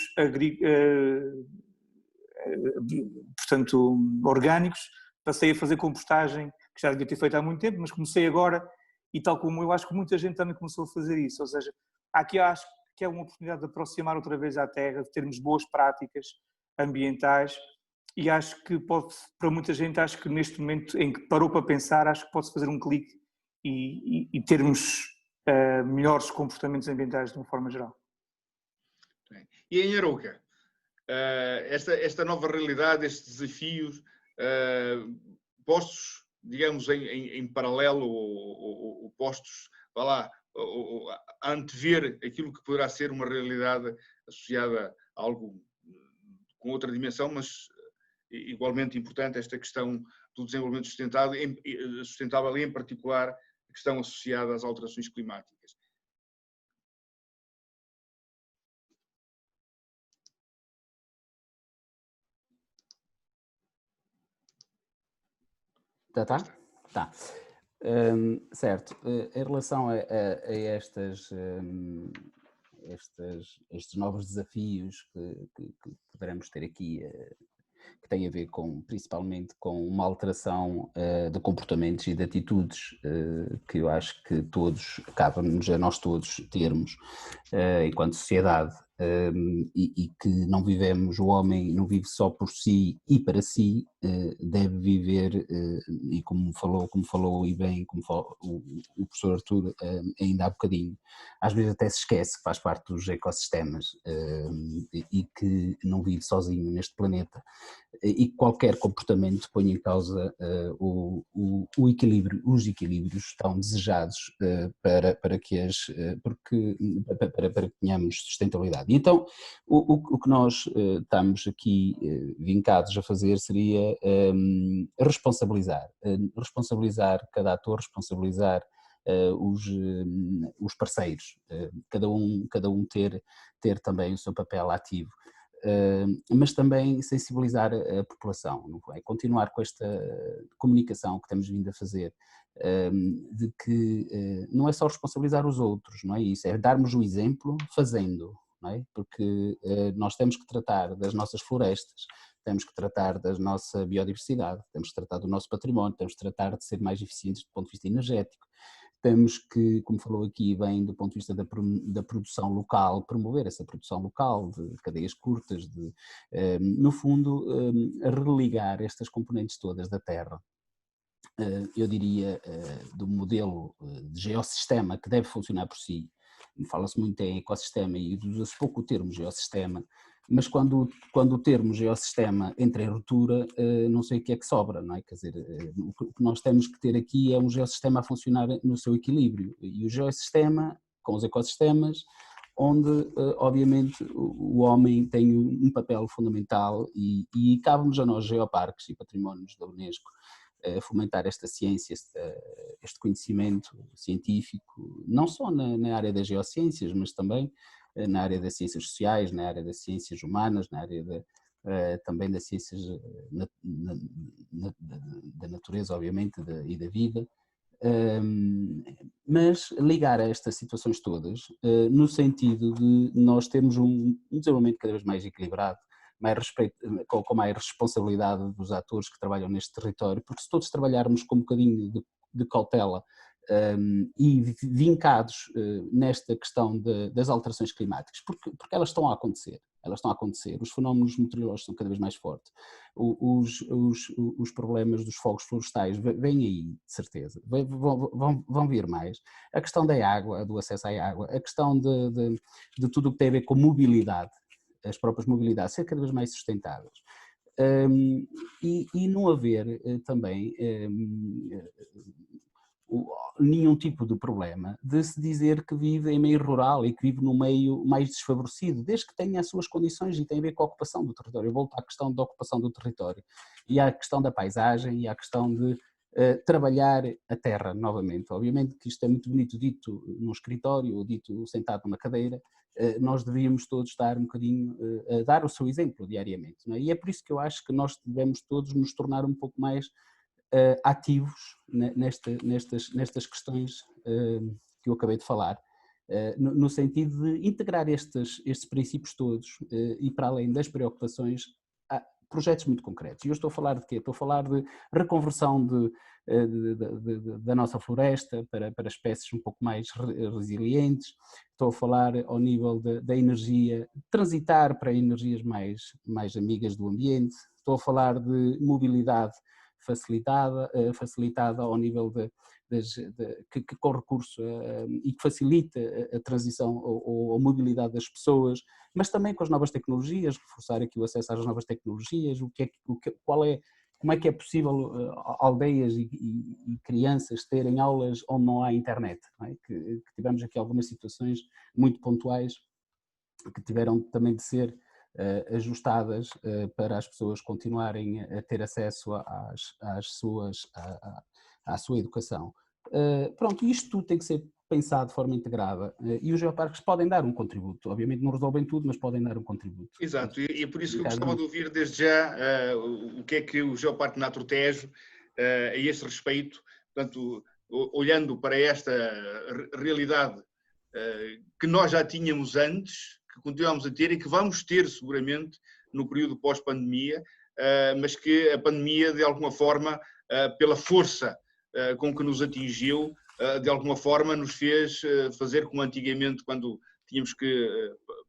portanto, orgânicos, passei a fazer compostagem, que já devia ter feito há muito tempo, mas comecei agora, e tal como eu acho que muita gente também começou a fazer isso. Ou seja, aqui acho que é uma oportunidade de aproximar outra vez à terra, de termos boas práticas ambientais, e acho que pode, para muita gente, acho que neste momento em que parou para pensar, acho que pode-se fazer um clique e termos melhores comportamentos ambientais de uma forma geral. E em Arouca, esta nova realidade, estes desafios postos, digamos, em paralelo ou postos, vá lá, a antever aquilo que poderá ser uma realidade associada a algo com outra dimensão, mas igualmente importante, esta questão do desenvolvimento sustentável e, em particular, a questão associada às alterações climáticas. Tá? Tá. Certo. Em relação a estes novos desafios que poderemos ter aqui, que têm a ver principalmente com uma alteração de comportamentos e de atitudes que eu acho que cabe-nos a nós todos termos enquanto sociedade, e que não vivemos, o homem não vive só por si e para si, deve viver, e como falou e bem, como falou o professor Artur ainda há bocadinho, às vezes até se esquece que faz parte dos ecossistemas e que não vive sozinho neste planeta, e qualquer comportamento põe em causa o equilíbrio, os equilíbrios estão desejados para que tenhamos sustentabilidade. E então, o que nós estamos aqui vincados a fazer seria responsabilizar cada ator, responsabilizar os parceiros, cada um ter também o seu papel ativo. Mas também sensibilizar a população, não é? Continuar com esta comunicação que temos vindo a fazer, de que não é só responsabilizar os outros, não é isso, é darmos o exemplo fazendo, não é? Porque nós temos que tratar das nossas florestas, temos que tratar da nossa biodiversidade, temos que tratar do nosso património, temos que tratar de ser mais eficientes do ponto de vista energético. Temos que, como falou aqui bem, do ponto de vista da produção local, promover essa produção local, de cadeias curtas, no fundo, religar estas componentes todas da terra. Eu diria, do modelo de geossistema que deve funcionar por si. Fala-se muito em ecossistema e usa-se pouco o termo geossistema, mas quando o termo geossistema entra em ruptura, não sei o que é que sobra, não é? Quer dizer, o que nós temos que ter aqui é um geossistema a funcionar no seu equilíbrio, e o geossistema, com os ecossistemas, onde, obviamente, o homem tem um papel fundamental e cabe-nos a nós, geoparques e patrimónios da Unesco, fomentar esta ciência, este conhecimento científico, não só na área das geociências, mas também na área das ciências sociais, na área das ciências humanas, na área também das ciências da natureza, obviamente, e da vida. Mas ligar a estas situações todas no sentido de nós termos um desenvolvimento cada vez mais equilibrado, com mais responsabilidade dos atores que trabalham neste território, porque se todos trabalharmos com um bocadinho de cautela e vincados nesta questão das alterações climáticas, porque elas estão a acontecer, os fenómenos meteorológicos são cada vez mais fortes, os problemas dos fogos florestais vêm aí, de certeza, vão vir mais, a questão da água, do acesso à água, a questão de tudo o que tem a ver com mobilidade, as próprias mobilidades ser cada vez mais sustentáveis. E não haver também nenhum tipo de problema de se dizer que vive em meio rural e que vive num meio mais desfavorecido, desde que tenha as suas condições e tem a ver com a ocupação do território. Eu volto à questão da ocupação do território e à questão da paisagem e à questão de trabalhar a terra novamente. Obviamente que isto é muito bonito dito num escritório ou dito sentado numa cadeira, nós devíamos todos estar um bocadinho a dar o seu exemplo diariamente, não é? E é por isso que eu acho que nós devemos todos nos tornar um pouco mais ativos nestas questões que eu acabei de falar, no sentido de integrar estes princípios todos e para além das preocupações, há projetos muito concretos. E eu estou a falar de quê? Estou a falar de reconversão da nossa floresta para espécies um pouco mais resilientes, estou a falar ao nível da energia, transitar para energias mais amigas do ambiente, estou a falar de mobilidade facilitada ao nível que com recurso e que facilita a transição ou a mobilidade das pessoas, mas também com as novas tecnologias, reforçar aqui o acesso às novas tecnologias, como é que é possível aldeias e crianças terem aulas onde não há internet, não é? Que tivemos aqui algumas situações muito pontuais que tiveram também de ser ajustadas para as pessoas continuarem a ter acesso à sua educação. Pronto, isto tudo tem que ser pensado de forma integrada e os geoparques podem dar um contributo, obviamente não resolvem tudo, mas podem dar um contributo. Exato, e é por isso que eu gostava de ouvir desde já o que é que o Geoparque Natro Tejo, a este respeito, portanto, olhando para esta realidade que nós já tínhamos antes, que continuamos a ter e que vamos ter seguramente no período pós-pandemia, mas que a pandemia, de alguma forma, pela força com que nos atingiu, de alguma forma nos fez fazer como antigamente, quando tínhamos que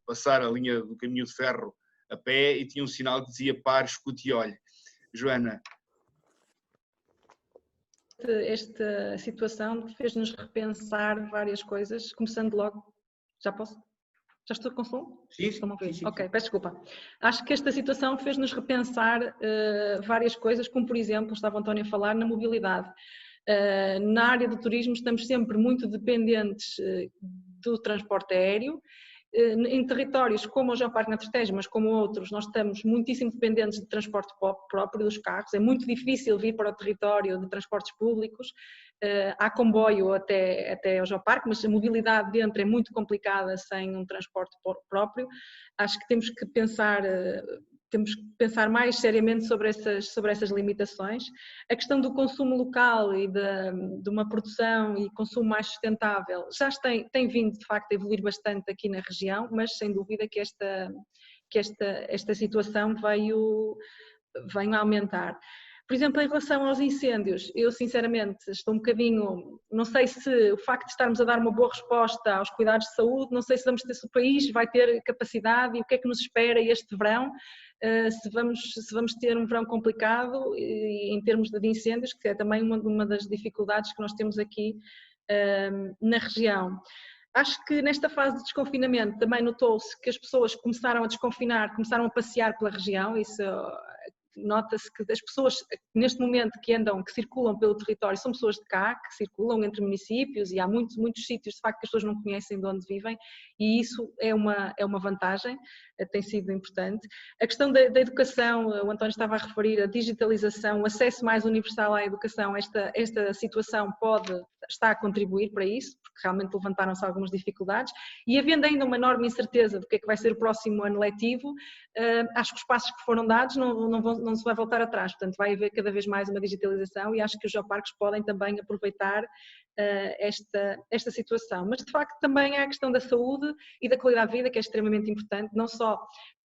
passar a linha do caminho de ferro a pé e tinha um sinal que dizia pare, escute e olhe. Joana. Esta situação fez-nos repensar várias coisas, começando logo, já posso? Já estou com som? Sim, sim. Ok, peço desculpa. Acho que esta situação fez-nos repensar várias coisas, como por exemplo, estava o António a falar, na mobilidade. Na área do turismo estamos sempre muito dependentes do transporte aéreo. Em territórios como o Geoparque Natro Tejo, mas como outros, nós estamos muitíssimo dependentes de transporte próprio dos carros. É muito difícil vir para o território de transportes públicos. Há comboio até ao Geoparque, mas a mobilidade dentro é muito complicada sem um transporte próprio. Acho que temos que pensar mais seriamente sobre essas limitações. A questão do consumo local e de uma produção e consumo mais sustentável já tem vindo, de facto, a evoluir bastante aqui na região, mas sem dúvida que esta situação veio a aumentar. Por exemplo, em relação aos incêndios, eu sinceramente estou um bocadinho, não sei se o facto de estarmos a dar uma boa resposta aos cuidados de saúde, não sei se o país vai ter capacidade e o que é que nos espera este verão, se vamos ter um verão complicado em termos de incêndios, que é também uma das dificuldades que nós temos aqui na região. Acho que nesta fase de desconfinamento também notou-se que as pessoas começaram a desconfinar, começaram a passear pela região, isso nota-se que as pessoas neste momento que circulam pelo território são pessoas de cá, que circulam entre municípios, e há muitos sítios de facto que as pessoas não conhecem de onde vivem, e isso é uma vantagem, tem sido importante. A questão da educação, o António estava a referir, a digitalização, o acesso mais universal à educação, esta situação está a contribuir para isso, porque realmente levantaram-se algumas dificuldades, e havendo ainda uma enorme incerteza do que é que vai ser o próximo ano letivo, acho que os passos que foram dados não se vai voltar atrás, portanto vai haver cada vez mais uma digitalização, e acho que os geoparques podem também aproveitar esta situação. Mas de facto também há a questão da saúde e da qualidade de vida, que é extremamente importante, não só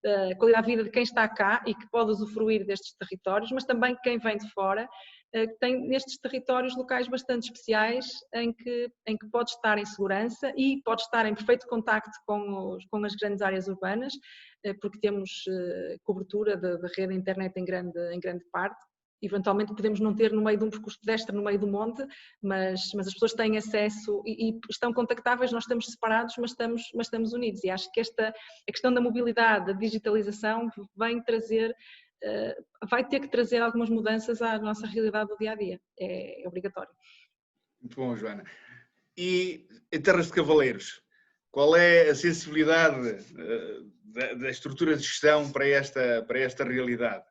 a qualidade de vida de quem está cá e que pode usufruir destes territórios, mas também quem vem de fora, que tem nestes territórios locais bastante especiais em que pode estar em segurança e pode estar em perfeito contacto com as grandes áreas urbanas, porque temos cobertura da rede de internet em grande parte. Eventualmente podemos não ter no meio de um percurso pedestre, no meio do monte, mas as pessoas têm acesso e estão contactáveis, nós estamos separados, mas estamos unidos. E acho que a questão da mobilidade, da digitalização vai ter que trazer algumas mudanças à nossa realidade do dia-a-dia. É obrigatório. Muito bom, Joana. E em Terras de Cavaleiros, qual é a sensibilidade da estrutura de gestão para esta realidade?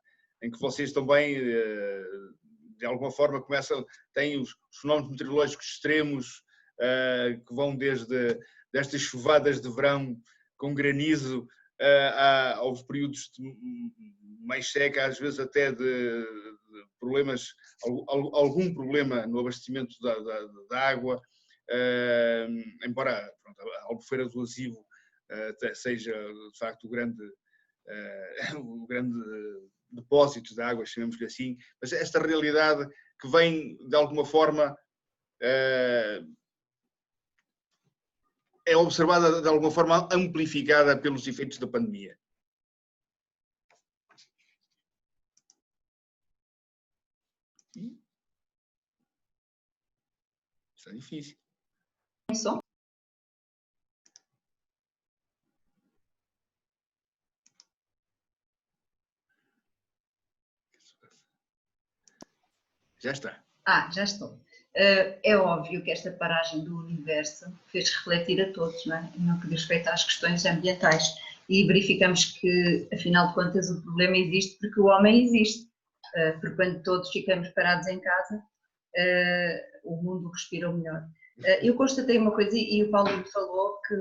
Em que vocês também, de alguma forma, têm os fenómenos meteorológicos extremos, que vão desde estas chuvadas de verão com granizo, aos períodos mais seca, às vezes até de problemas, algum problema no abastecimento da água, embora a Albufeira do Azivo seja, de facto, o grande depósito de água, chamemos-lhe assim, mas esta realidade que vem, de alguma forma, é observada, de alguma forma, amplificada pelos efeitos da pandemia. Isso é difícil. Já está. Já estou. É óbvio que esta paragem do universo fez refletir a todos, não é? No que diz respeito às questões ambientais. E verificamos que, afinal de contas, o problema existe porque o homem existe. Porque quando todos ficamos parados em casa, o mundo respira melhor. Eu constatei uma coisa, e o Paulo falou que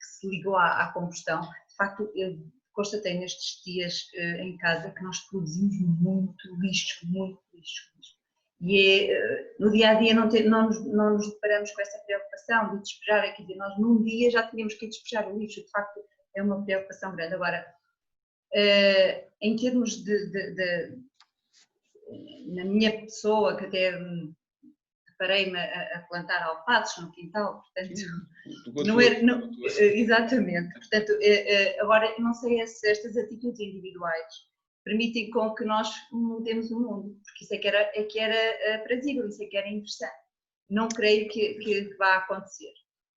se ligou à combustão. De facto, eu constatei nestes dias em casa que nós produzimos muito lixo. E no dia-a-dia não nos deparamos com essa preocupação de despejar, quer dizer, nós num dia já tínhamos que despejar o lixo, de facto é uma preocupação grande. Agora, em termos na minha pessoa, que até preparei-me a plantar alfaces no quintal, portanto, exatamente, portanto, agora não sei se estas atitudes individuais permitem com que nós mudemos o mundo, porque isso é que era aprazível, isso é que era interessante. Não creio que vá acontecer.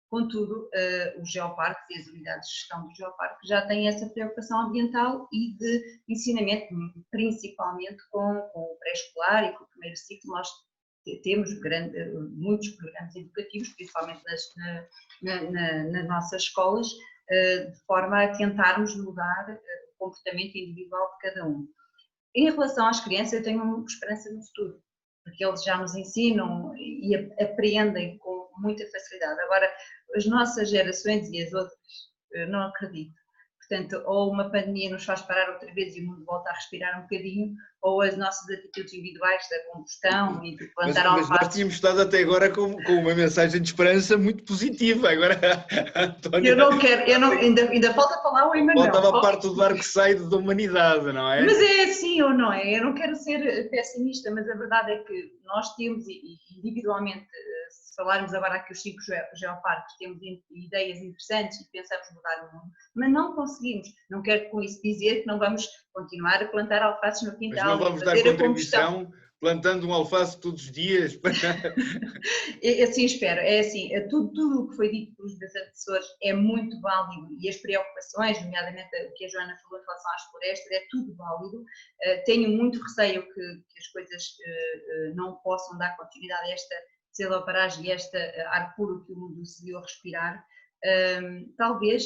Contudo, os geoparques e as unidades de gestão dos geoparques já têm essa preocupação ambiental e de ensinamento, principalmente com o pré-escolar e com o primeiro ciclo. Nós temos muitos programas educativos, principalmente nas nossas escolas, de forma a tentarmos mudar o comportamento individual de cada um. Em relação às crianças, eu tenho esperança no futuro, porque eles já nos ensinam e aprendem com muita facilidade. Agora, as nossas gerações e as outras, não acredito. Portanto, ou uma pandemia nos faz parar outra vez e o mundo volta a respirar um bocadinho, ou as nossas atitudes individuais da combustão e de plantar alfaces. Mas nós tínhamos estado até agora com uma mensagem de esperança muito positiva. Agora, António... ainda falta falar o Emanuel. Faltava a parte do dark side da humanidade, não é? Mas é assim ou não é? Eu não quero ser pessimista, mas a verdade é que nós temos, individualmente, se falarmos agora aqui os 5 geoparques, temos ideias interessantes e pensamos mudar o mundo, mas não conseguimos. Não quero com isso dizer que não vamos continuar a plantar alfaces no quintal. Mas não vamos dar contribuição plantando um alface todos os dias. Assim espero. É assim, tudo o que foi dito pelos meus antecessores é muito válido e as preocupações, nomeadamente o que a Joana falou em relação às florestas, é tudo válido. Tenho muito receio que as coisas não possam dar continuidade a esta celoparagem e a este ar puro que o mundo se viu a respirar. Talvez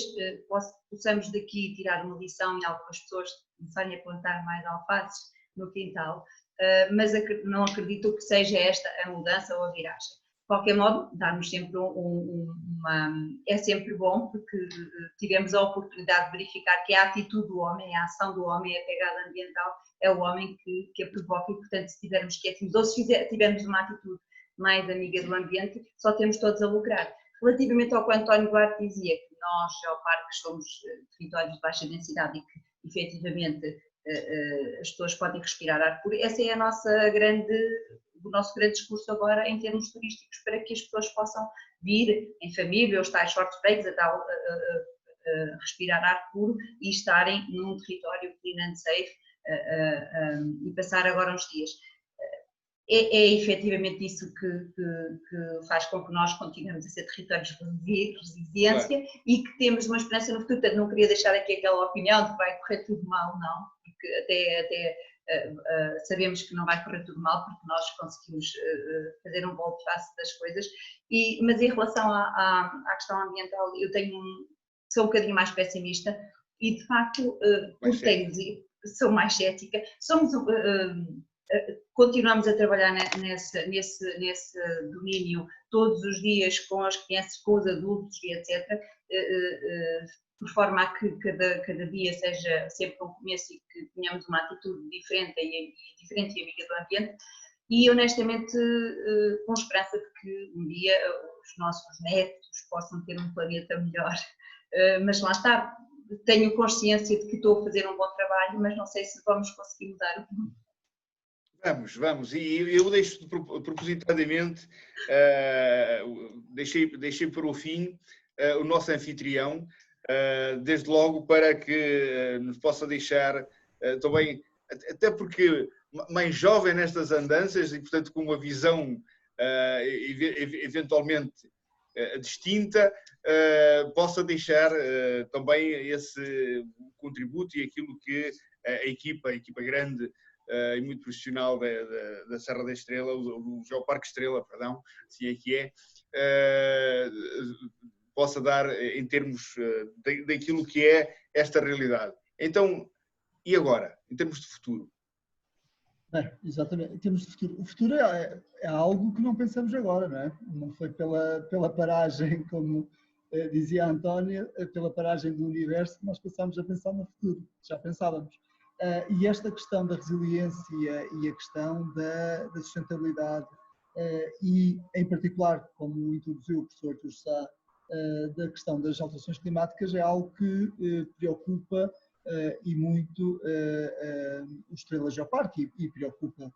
possamos daqui tirar uma lição e algumas pessoas começarem a plantar mais alfaces no quintal, mas não acredito que seja esta a mudança ou a viragem. De qualquer modo, darmos sempre é sempre bom, porque tivemos a oportunidade de verificar que a atitude do homem, a ação do homem, a pegada ambiental, é o homem que a provoca e, portanto, se tivermos quietinhos ou se tivermos uma atitude mais amiga do ambiente, só temos todos a lucrar. Relativamente ao que o António Duarte dizia, que nós, geoparques, somos territórios de baixa densidade e que, efetivamente, as pessoas podem respirar ar puro, essa é o nosso grande discurso agora em termos turísticos, para que as pessoas possam vir em família, os tais short breaks, a respirar ar puro e estarem num território clean and safe e passar agora uns dias. É efetivamente isso que faz com que nós continuemos a ser territórios de resiliência, claro, e que temos uma esperança no futuro. Portanto, não queria deixar aqui aquela opinião de que vai correr tudo mal, não, porque até sabemos que não vai correr tudo mal, porque nós conseguimos fazer um volte face das coisas. Mas em relação à questão ambiental, sou um bocadinho mais pessimista e, de facto, sou mais cética. Continuamos a trabalhar nesse domínio todos os dias com as crianças, com os adultos e etc., por forma a que cada dia seja sempre um começo e que tenhamos uma atitude diferente e amiga do ambiente, e honestamente com esperança de que um dia os nossos netos possam ter um planeta melhor. Mas lá está, tenho consciência de que estou a fazer um bom trabalho, mas não sei se vamos conseguir mudar o mundo. Vamos. E eu deixo propositadamente, deixei para o fim o nosso anfitrião, desde logo para que nos possa deixar também, até porque mais jovem nestas andanças e, portanto, com uma visão eventualmente distinta, possa deixar também esse contributo e aquilo que a equipa grande e muito profissional da Serra da Estrela, o Geoparque Estrela, perdão, assim é que possa dar em termos daquilo que é esta realidade. Então, e agora, em termos de futuro? Exatamente, em termos de futuro. O futuro é algo que não pensamos agora, não é? Não foi pela paragem, como dizia a Antónia, pela paragem do universo que nós passámos a pensar no futuro, já pensávamos. E esta questão da resiliência e a questão da sustentabilidade e, em particular, como introduziu o professor Artur Sá, da questão das alterações climáticas é algo que preocupa e muito o Estrela Geoparque e preocupa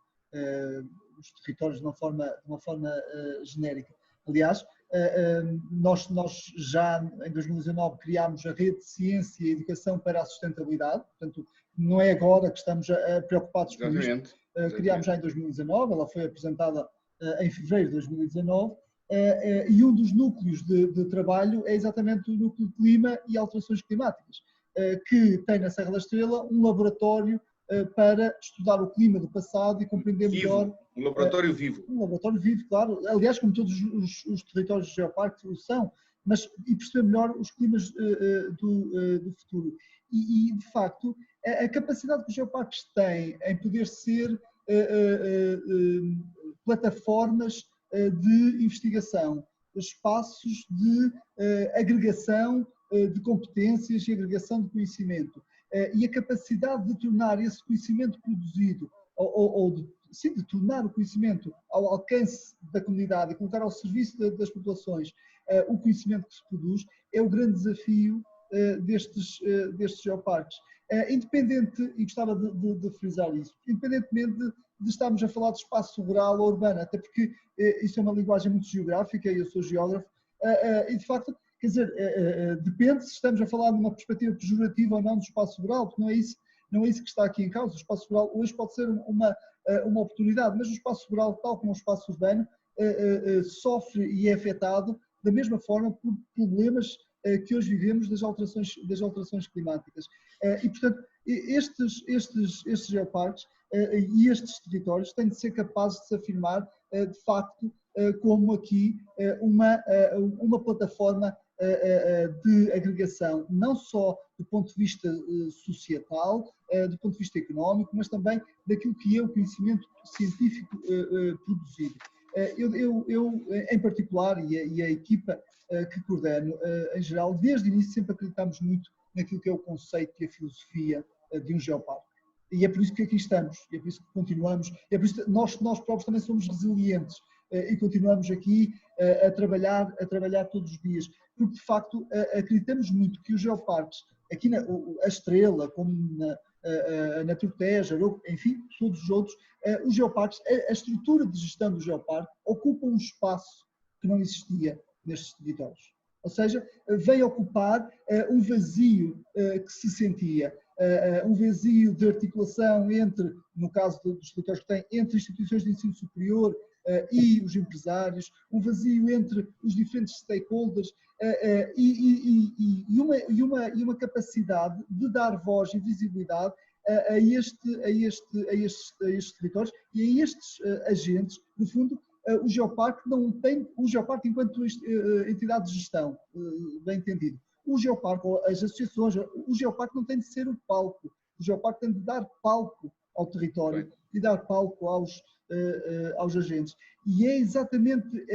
os territórios de uma forma genérica. Aliás, nós já em 2019 criámos a Rede de Ciência e Educação para a Sustentabilidade, portanto, não é agora que estamos preocupados com isto. Criámos já em 2019, ela foi apresentada em fevereiro de 2019, e um dos núcleos de trabalho é exatamente o núcleo de clima e alterações climáticas, que tem na Serra da Estrela um laboratório para estudar o clima do passado e compreender melhor... Um laboratório vivo. Um laboratório vivo, claro. Aliás, como todos os territórios de geoparque o são, e perceber melhor os climas do futuro. E, de facto, a capacidade que os geoparques têm em poder ser plataformas de investigação, espaços de agregação de competências e agregação de conhecimento, e a capacidade de tornar esse conhecimento produzido, de tornar o conhecimento ao alcance da comunidade e colocar ao serviço das populações o conhecimento que se produz, é o grande desafio destes geoparques. Independente, e gostava de frisar isso, independentemente de estarmos a falar de espaço rural ou urbano, até porque isso é uma linguagem muito geográfica e eu sou geógrafo, e de facto, quer dizer, depende se estamos a falar de uma perspectiva pejorativa ou não do espaço rural, porque não é isso que está aqui em causa. O espaço rural hoje pode ser uma oportunidade, mas o espaço rural, tal como o espaço urbano, sofre e é afetado da mesma forma por problemas que hoje vivemos das alterações climáticas. E, portanto, estes geoparques e estes territórios têm de ser capazes de se afirmar, de facto, como aqui uma plataforma de agregação, não só do ponto de vista societal, do ponto de vista económico, mas também daquilo que é o conhecimento científico produzido. Eu, em particular, e a equipa que coordeno, em geral, desde o início sempre acreditamos muito naquilo que é o conceito e a filosofia de um geoparque. E é por isso que aqui estamos, e é por isso que continuamos, é por isso que nós próprios também somos resilientes e continuamos aqui a trabalhar todos os dias, porque de facto acreditamos muito que os geoparques, aqui a Estrela, como na Turteja, enfim, todos os outros, os geoparques, a estrutura de gestão do geoparque ocupa um espaço que não existia nestes territórios. Ou seja, vem ocupar um vazio que se sentia, um vazio de articulação entre, no caso dos territórios que têm, entre instituições de ensino superior e os empresários, um vazio entre os diferentes stakeholders e uma capacidade de dar voz e visibilidade a estes territórios e a estes agentes. No fundo, o geoparque enquanto entidade de gestão, bem entendido. O geoparque, as associações, o geoparque não tem de ser o palco. O geoparque tem de dar palco ao território e dar palco aos agentes. E é exatamente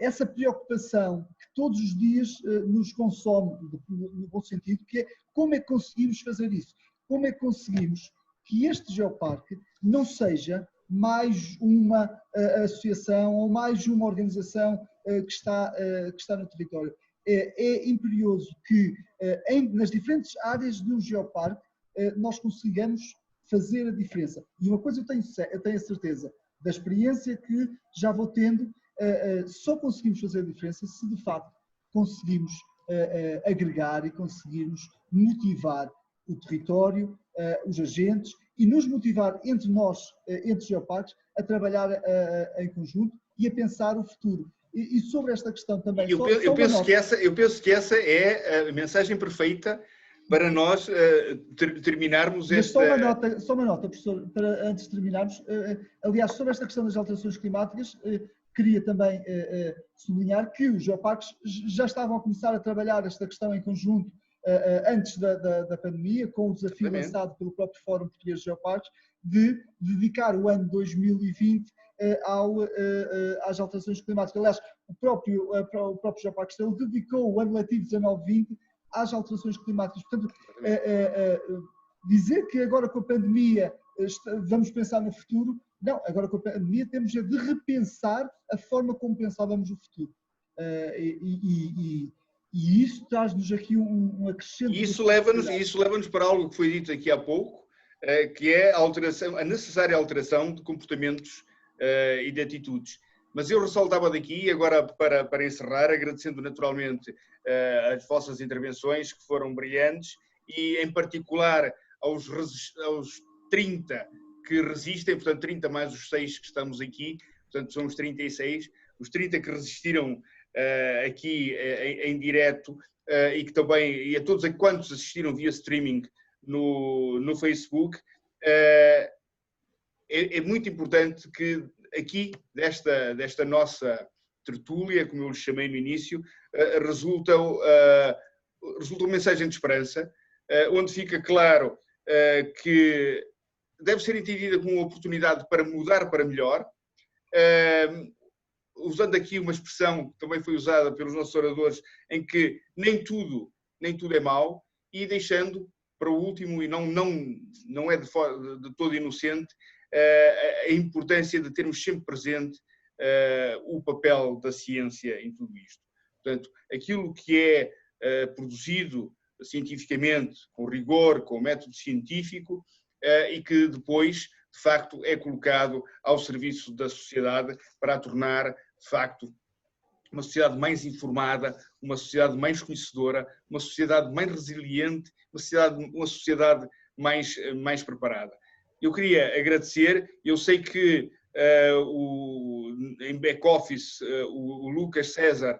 essa preocupação que todos os dias nos consome, no bom sentido, que é como é que conseguimos fazer isso? Como é que conseguimos que este geoparque não seja mais uma associação ou mais uma organização que está no território? É imperioso que nas diferentes áreas de um geoparque nós consigamos fazer a diferença. E uma coisa eu tenho a certeza, da experiência que já vou tendo, só conseguimos fazer a diferença se de facto conseguimos agregar e conseguirmos motivar o território, os agentes, e nos motivar entre nós, entre os geoparques, a trabalhar em conjunto e a pensar o futuro. E sobre esta questão também... Eu penso que essa é a mensagem perfeita para nós terminarmos esta... Só uma nota, professor, antes de terminarmos. Aliás, sobre esta questão das alterações climáticas, queria também sublinhar que os geoparques já estavam a começar a trabalhar esta questão em conjunto antes da pandemia, com o desafio lançado pelo próprio Fórum Português de Geoparques, de dedicar o ano 2020 às alterações climáticas. Aliás, o próprio Geoparque Estrela dedicou o ano letivo 19-20 às alterações climáticas. Portanto, dizer que agora com a pandemia vamos pensar no futuro, não, agora com a pandemia temos de repensar a forma como pensávamos o futuro. E isso traz-nos aqui um acrescente. Isso leva-nos para algo que foi dito aqui há pouco, que é a necessária alteração de comportamentos e de atitudes. Mas eu ressaltava daqui, agora para encerrar, agradecendo naturalmente as vossas intervenções, que foram brilhantes, e em particular aos 30 que resistem, portanto 30 mais os 6 que estamos aqui, portanto são os 36, os 30 que resistiram aqui em direto e que também, e a todos quantos assistiram via streaming no Facebook, é muito importante que aqui, desta nossa tertúlia, como eu lhe chamei no início, resulta uma mensagem de esperança, onde fica claro que deve ser entendida como uma oportunidade para mudar para melhor, usando aqui uma expressão que também foi usada pelos nossos oradores, em que nem tudo é mau, e deixando para o último, e não é de todo inocente, a importância de termos sempre presente o papel da ciência em tudo isto. Portanto, aquilo que é produzido cientificamente, com rigor, com método científico, e que depois, de facto, é colocado ao serviço da sociedade para a tornar, de facto, uma sociedade mais informada, uma sociedade mais conhecedora, uma sociedade mais resiliente, uma sociedade mais preparada. eu queria agradecer, eu sei que em back-office o Lucas César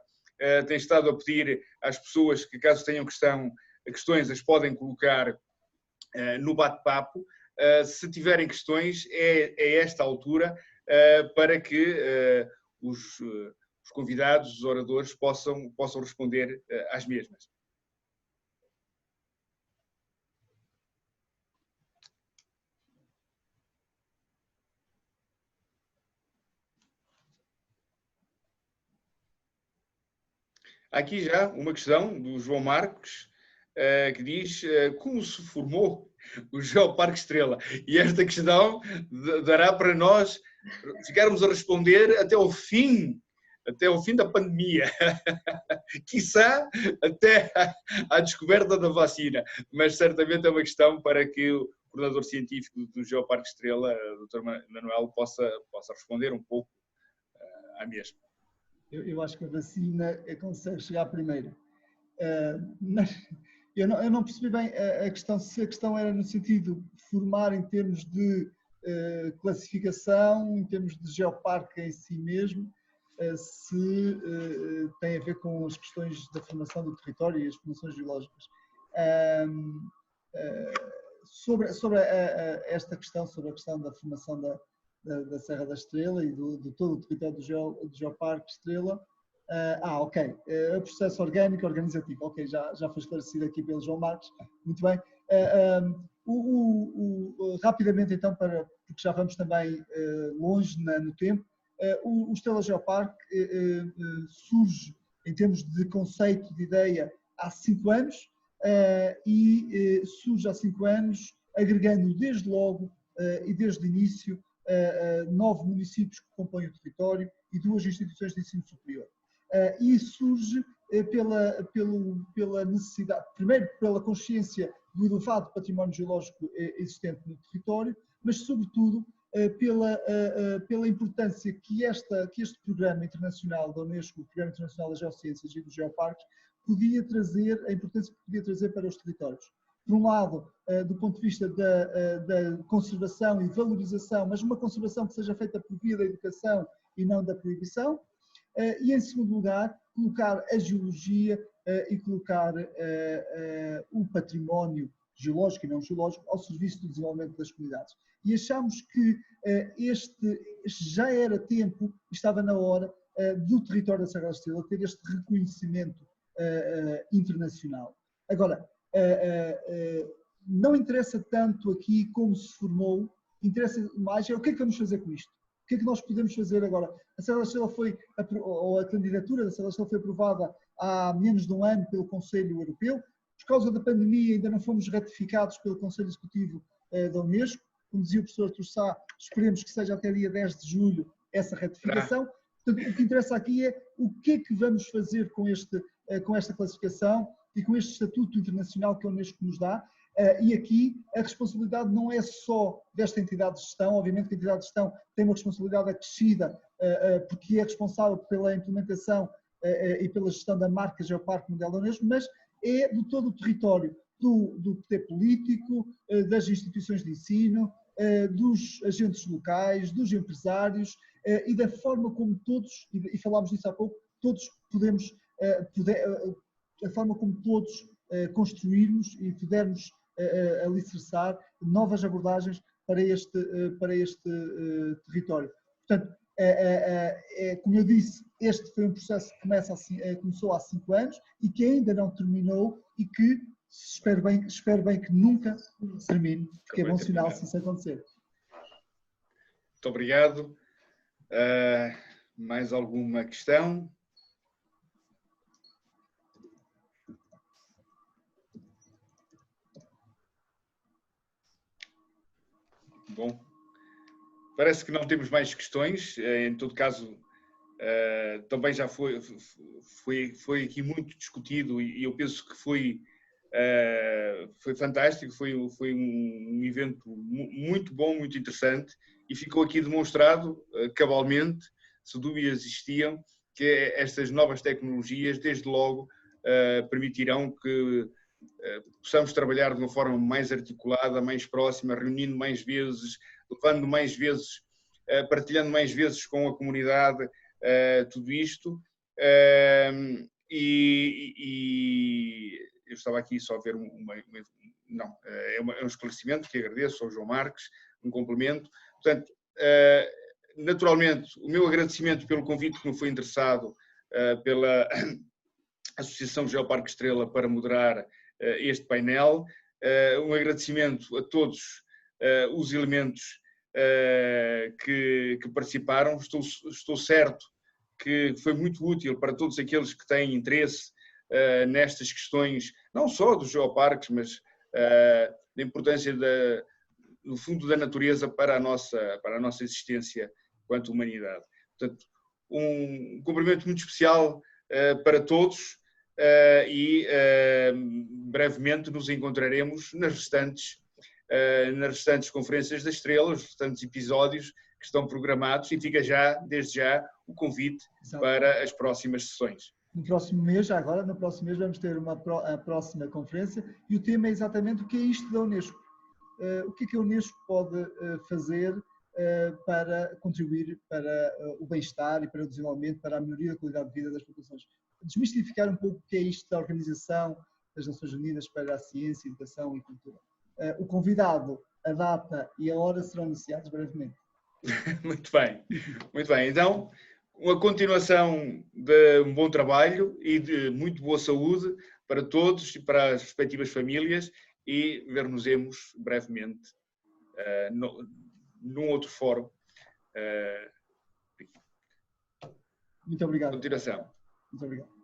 tem estado a pedir às pessoas que, caso tenham questões, as podem colocar no bate-papo. Se tiverem questões, é esta altura para que os convidados, os oradores, possam responder às mesmas. Há aqui já uma questão do João Marcos, que diz como se formou o Geoparque Estrela. E esta questão dará para nós ficarmos a responder até ao fim da pandemia. Quiçá até à descoberta da vacina. Mas certamente é uma questão para que o coordenador científico do Geoparque Estrela, o Dr. Manuel, possa responder um pouco à mesma. Eu acho que a vacina consegue chegar primeiro. Mas eu não percebi bem a questão, se a questão era no sentido de formar em termos de classificação, em termos de geoparque em si mesmo, se tem a ver com as questões da formação do território e as formações geológicas. Sobre esta questão, sobre a questão da formação da Serra da Estrela e de todo o território do Geoparque Estrela. Ok. O processo orgânico, organizativo. Ok, já foi esclarecido aqui pelo João Marcos. Muito bem. Rapidamente, então, porque já vamos também longe no tempo, o Estrela Geoparque surge, em termos de conceito, de ideia, há 5 anos e surge há 5 anos, agregando desde logo e desde o início 9 municípios que compõem o território e 2 instituições de ensino superior. E surge pela necessidade, primeiro pela consciência do elevado património geológico existente no território, mas sobretudo pela importância que este programa internacional da Unesco, o Programa Internacional das Geociências e dos Geoparques, podia trazer, a importância que podia trazer para os territórios. Por um lado, do ponto de vista da conservação e valorização, mas uma conservação que seja feita por via da educação e não da proibição, e em segundo lugar, colocar a geologia e colocar o património geológico e não geológico ao serviço do desenvolvimento das comunidades. E achamos que este já era tempo, estava na hora, do território da Serra da Estrela ter este reconhecimento internacional. Agora, não interessa tanto aqui como se formou, interessa mais o que é que vamos fazer com isto. O que é que nós podemos fazer agora? A Serra da Estrela ou a candidatura da Serra da Estrela foi aprovada há menos de um ano pelo Conselho Europeu. Por causa da pandemia ainda não fomos ratificados pelo Conselho Executivo da Unesco. Como dizia o professor Turçá, esperemos que seja até dia 10 de julho essa ratificação. Portanto, o que interessa aqui é o que é que vamos fazer com esta classificação e com este estatuto internacional que a Unesco nos dá. E aqui a responsabilidade não é só desta entidade de gestão, obviamente que a entidade de gestão tem uma responsabilidade acrescida, porque é responsável pela implementação e pela gestão da marca Geoparque Mundial da Unesco, mas é de todo o território, do poder político, das instituições de ensino, dos agentes locais, dos empresários e da forma como todos, e falámos disso há pouco, todos podemos, a forma como todos construirmos e pudermos alicerçar novas abordagens para este território. Portanto, como eu disse, este foi um processo que começou há 5 anos e que ainda não terminou e que espero bem que nunca termine, porque é bom sinal se isso acontecer. Muito obrigado. Mais alguma questão? Bom, parece que não temos mais questões. Em todo caso, também já foi aqui muito discutido e eu penso que foi fantástico, foi um evento muito bom, muito interessante e ficou aqui demonstrado cabalmente, se dúvidas existiam, que estas novas tecnologias, desde logo, permitirão que possamos trabalhar de uma forma mais articulada, mais próxima, reunindo mais vezes, levando mais vezes, partilhando mais vezes com a comunidade tudo isto. E eu estava aqui só a ver é um esclarecimento que agradeço ao João Marques, um complemento. Portanto, naturalmente, o meu agradecimento pelo convite que me foi endereçado pela Associação Geoparque Estrela para moderar este painel. Um agradecimento a todos os elementos que participaram. Estou certo que foi muito útil para todos aqueles que têm interesse nestas questões, não só dos geoparques, mas da importância no fundo da natureza para a nossa existência enquanto humanidade. Portanto, um cumprimento muito especial para todos e brevemente nos encontraremos nas restantes conferências da Estrela, os restantes episódios que estão programados, e fica desde já o convite para as próximas sessões. No próximo mês, no próximo mês vamos ter a próxima conferência e o tema é exatamente o que é isto da Unesco. O que é que a Unesco pode fazer para contribuir para o bem-estar e para o desenvolvimento, para a melhoria da qualidade de vida das populações. Desmistificar um pouco o que é isto da Organização das Nações Unidas para a Ciência, Educação e Cultura. O convidado, a data e a hora serão anunciados brevemente. Muito bem, muito bem. Então, uma continuação de um bom trabalho e de muito boa saúde para todos e para as respectivas famílias, e ver-nos-emos brevemente num outro fórum. Muito obrigado. Continuação. Muito obrigado.